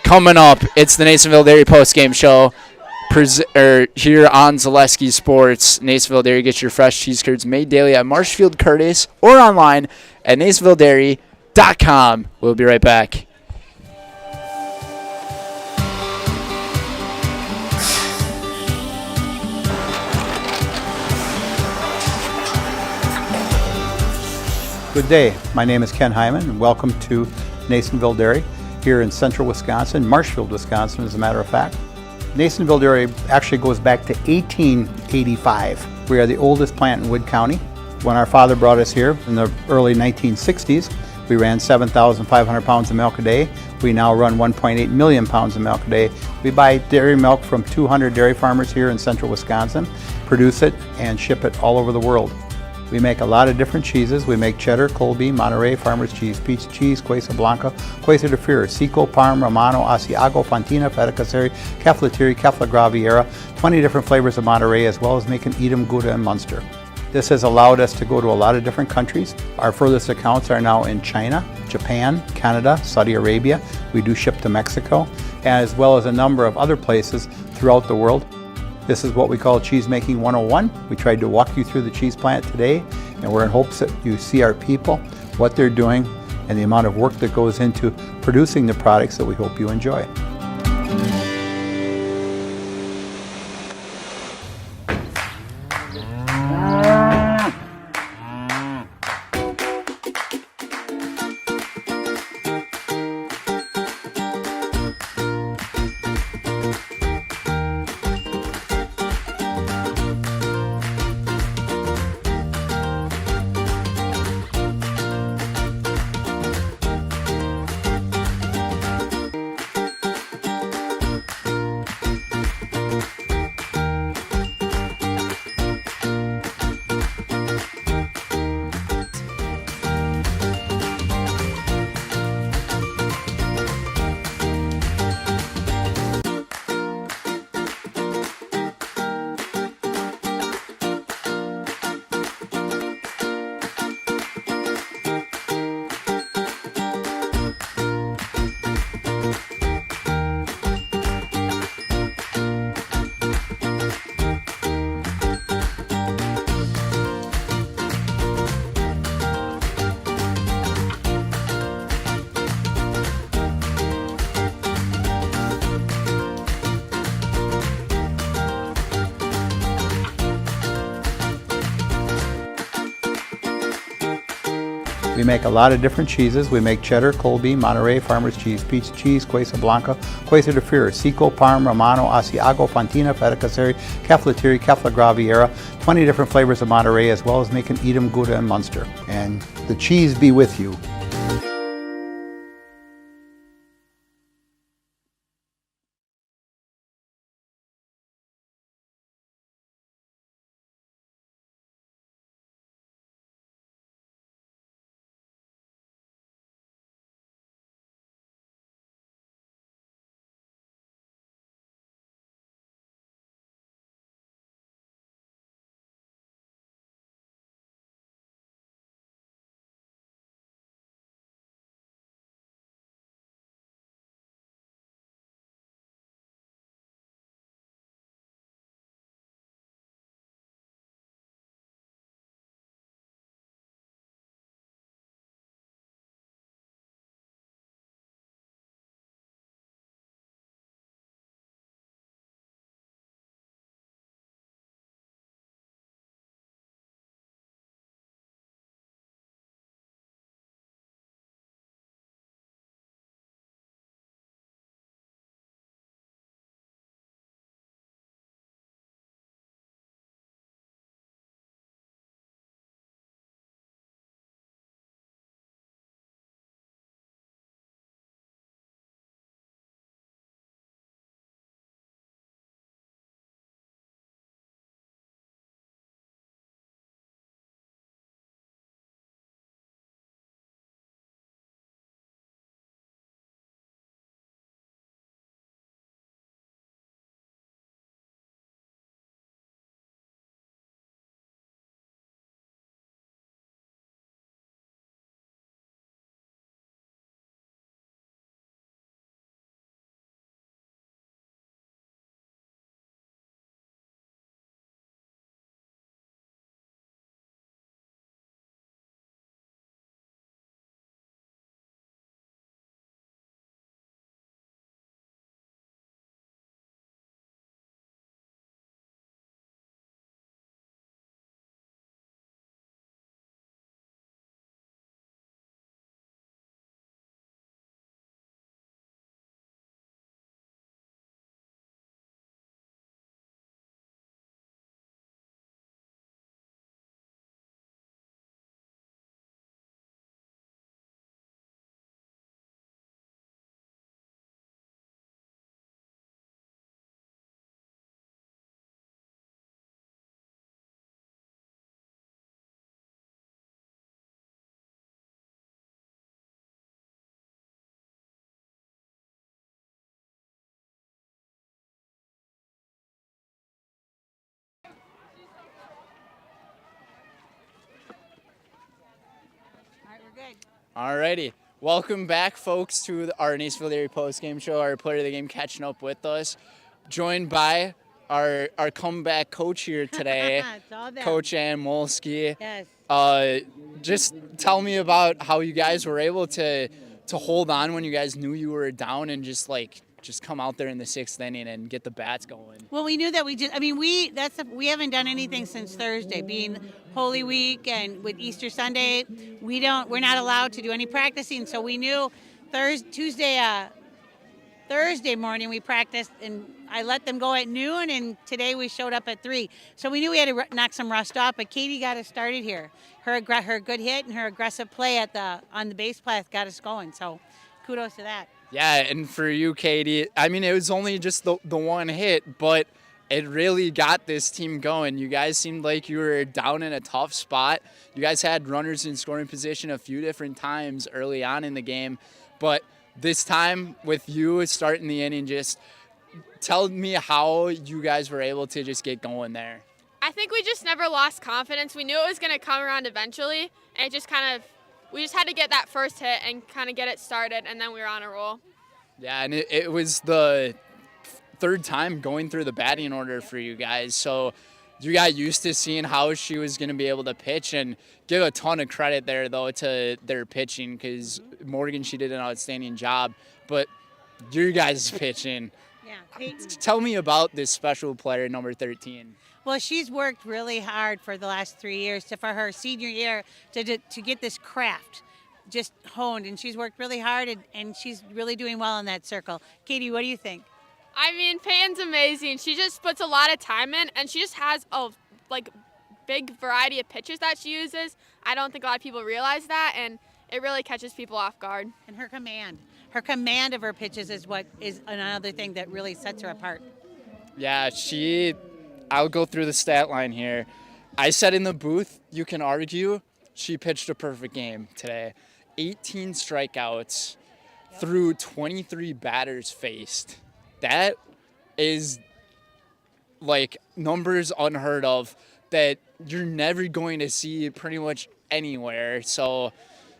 coming up. It's the Nasonville Dairy Postgame Show. Here on Zaleski Sports. Nasonville Dairy gets your fresh cheese curds made daily at Marshfield Curtis or online at nasonvilledairy.com. We'll be right back. Good day. My name is Ken Hyman, and welcome to Nasonville Dairy here in central Wisconsin, Marshfield, Wisconsin, as a matter of fact. Nasonville Dairy actually goes back to 1885. We are the oldest plant in Wood County. When our father brought us here in the early 1960s, we ran 7,500 pounds of milk a day. We now run 1.8 million pounds of milk a day. We buy dairy milk from 200 dairy farmers here in central Wisconsin, produce it, and ship it all over the world. We make a lot of different cheeses. We make cheddar, Colby, Monterey, Farmer's Cheese, Peach Cheese, Quesa Blanca, Quesa de Fury, Seco, Parm, Romano, Asiago, Fontina, Feta Caseri, Keflatiri, Kefla Graviera, 20 different flavors of Monterey, as well as making Edam, Gouda, and Munster. This has allowed us to go to a lot of different countries. Our furthest accounts are now in China, Japan, Canada, Saudi Arabia. We do ship to Mexico, as well as a number of other places throughout the world. This is what we call Cheese Making 101. We tried to walk you through the cheese plant today, and we're in hopes that you see our people, what they're doing, and the amount of work that goes into producing the products that we hope you enjoy. We make a lot of different cheeses. We make cheddar, Colby, Monterey, Farmer's Cheese, Pizza Cheese, Quesa Blanca, Quesa de Freire, Seco, Parm, Romano, Asiago, Fontina, Feta Caseri, Caflateri, Cafla Graviera, 20 different flavors of Monterey, as well as making Edam, Gouda, and Munster. And the cheese be with you. Alrighty. Welcome back, folks, to our Nacenville Dairy Postgame show. Our player of the game catching up with us. Joined by our comeback coach here today, Coach Ann Molsky. Yes. Just tell me about how you guys were able to hold on when you guys knew you were down and just come out there in the sixth inning and get the bats going. Well, we knew that we haven't done anything since Thursday, being Holy Week and with Easter Sunday. We're not allowed to do any practicing, so we knew Thursday morning we practiced, and I let them go at noon, and today we showed up at 3. So we knew we had to knock some rust off, but Katie got us started here. Her good hit and her aggressive play on the base path got us going, so kudos to that. Yeah, and for you, Katie, I mean, it was only just the one hit, but it really got this team going. You guys seemed like you were down in a tough spot. You guys had runners in scoring position a few different times early on in the game, but this time with you starting the inning, just tell me how you guys were able to just get going there. I think we just never lost confidence. We knew it was going to come around eventually, and we just had to get that first hit and kind of get it started, and then we were on a roll. Yeah, and it was the third time going through the batting order for you guys, so you got used to seeing how she was going to be able to pitch, and give a ton of credit there, though, to their pitching, because Morgan, she did an outstanding job, but your guys' pitching, Yeah. Peyton. Tell me about this special player, number 13. Well, she's worked really hard for the last 3 years for her senior year to get this craft just honed, and she's worked really hard, and she's really doing well in that circle. Katie, what do you think? I mean, Peyton's amazing. She just puts a lot of time in, and she just has a big variety of pitches that she uses. I don't think a lot of people realize that, and it really catches people off guard. And her command of her pitches is what is another thing that really sets her apart. Yeah, I'll go through the stat line here. I said in the booth, you can argue, she pitched a perfect game today. 18 strikeouts through 23 batters faced. That is like numbers unheard of that you're never going to see pretty much anywhere. So,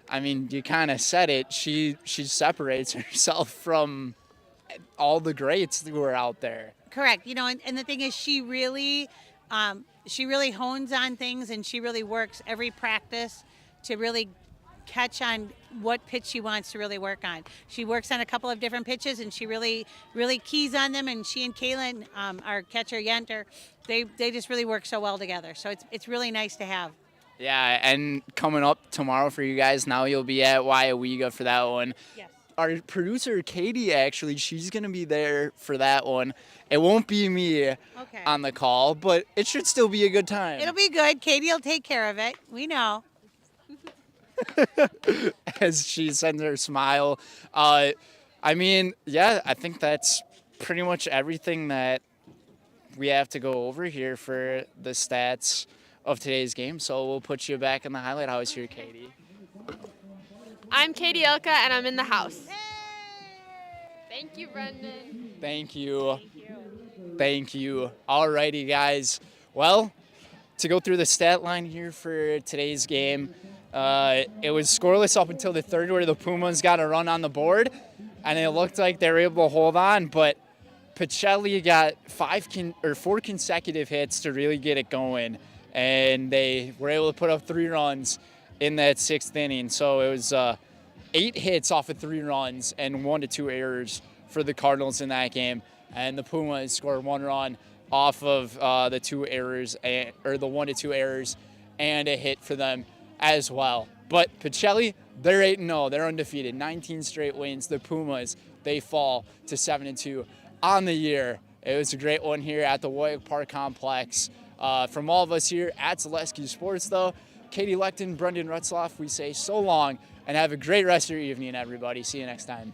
I mean, you kind of said it. She separates herself from all the greats who are out there. Correct. And the thing is, she really hones on things, and she really works every practice to really catch on what pitch she wants to really work on. She works on a couple of different pitches, and she really keys on them. And she and Kaylin, our catcher Yenter, they just really work so well together. So it's really nice to have. Yeah, and coming up tomorrow for you guys, now you'll be at WIAA for that one. Yes. Our producer, Katie, actually, she's going to be there for that one. It won't be me on the call, but it should still be a good time. It'll be good. Katie will take care of it. We know. As she sends her smile. I mean, yeah, I think that's pretty much everything that we have to go over here for the stats of today's game. So we'll put you back in the highlight house here, Katie. I'm Katie Ilka, and I'm in the house. Thank you, Brendan. Thank you. Thank you. All righty, guys. Well, to go through the stat line here for today's game, it was scoreless up until the third where the Pumas got a run on the board, and it looked like they were able to hold on, but Pacelli got 4 consecutive hits to really get it going, and they were able to put up 3 runs in that 6th inning. So it was 8 hits off of 3 runs and 1 to 2 errors for the Cardinals in that game, and the Pumas scored 1 run off of the 2 errors, or the 1 to 2 errors, and a hit for them as well. But Pacelli, they're 8-0. They're undefeated. 19 straight wins. The Pumas, they fall to 7-2 on the year. It was a great one here at the WIAA Park Complex. From all of us here at Zaleski Sports, though, Katie Lechten, Brendan Retzloff, we say so long and have a great rest of your evening, everybody. See you next time.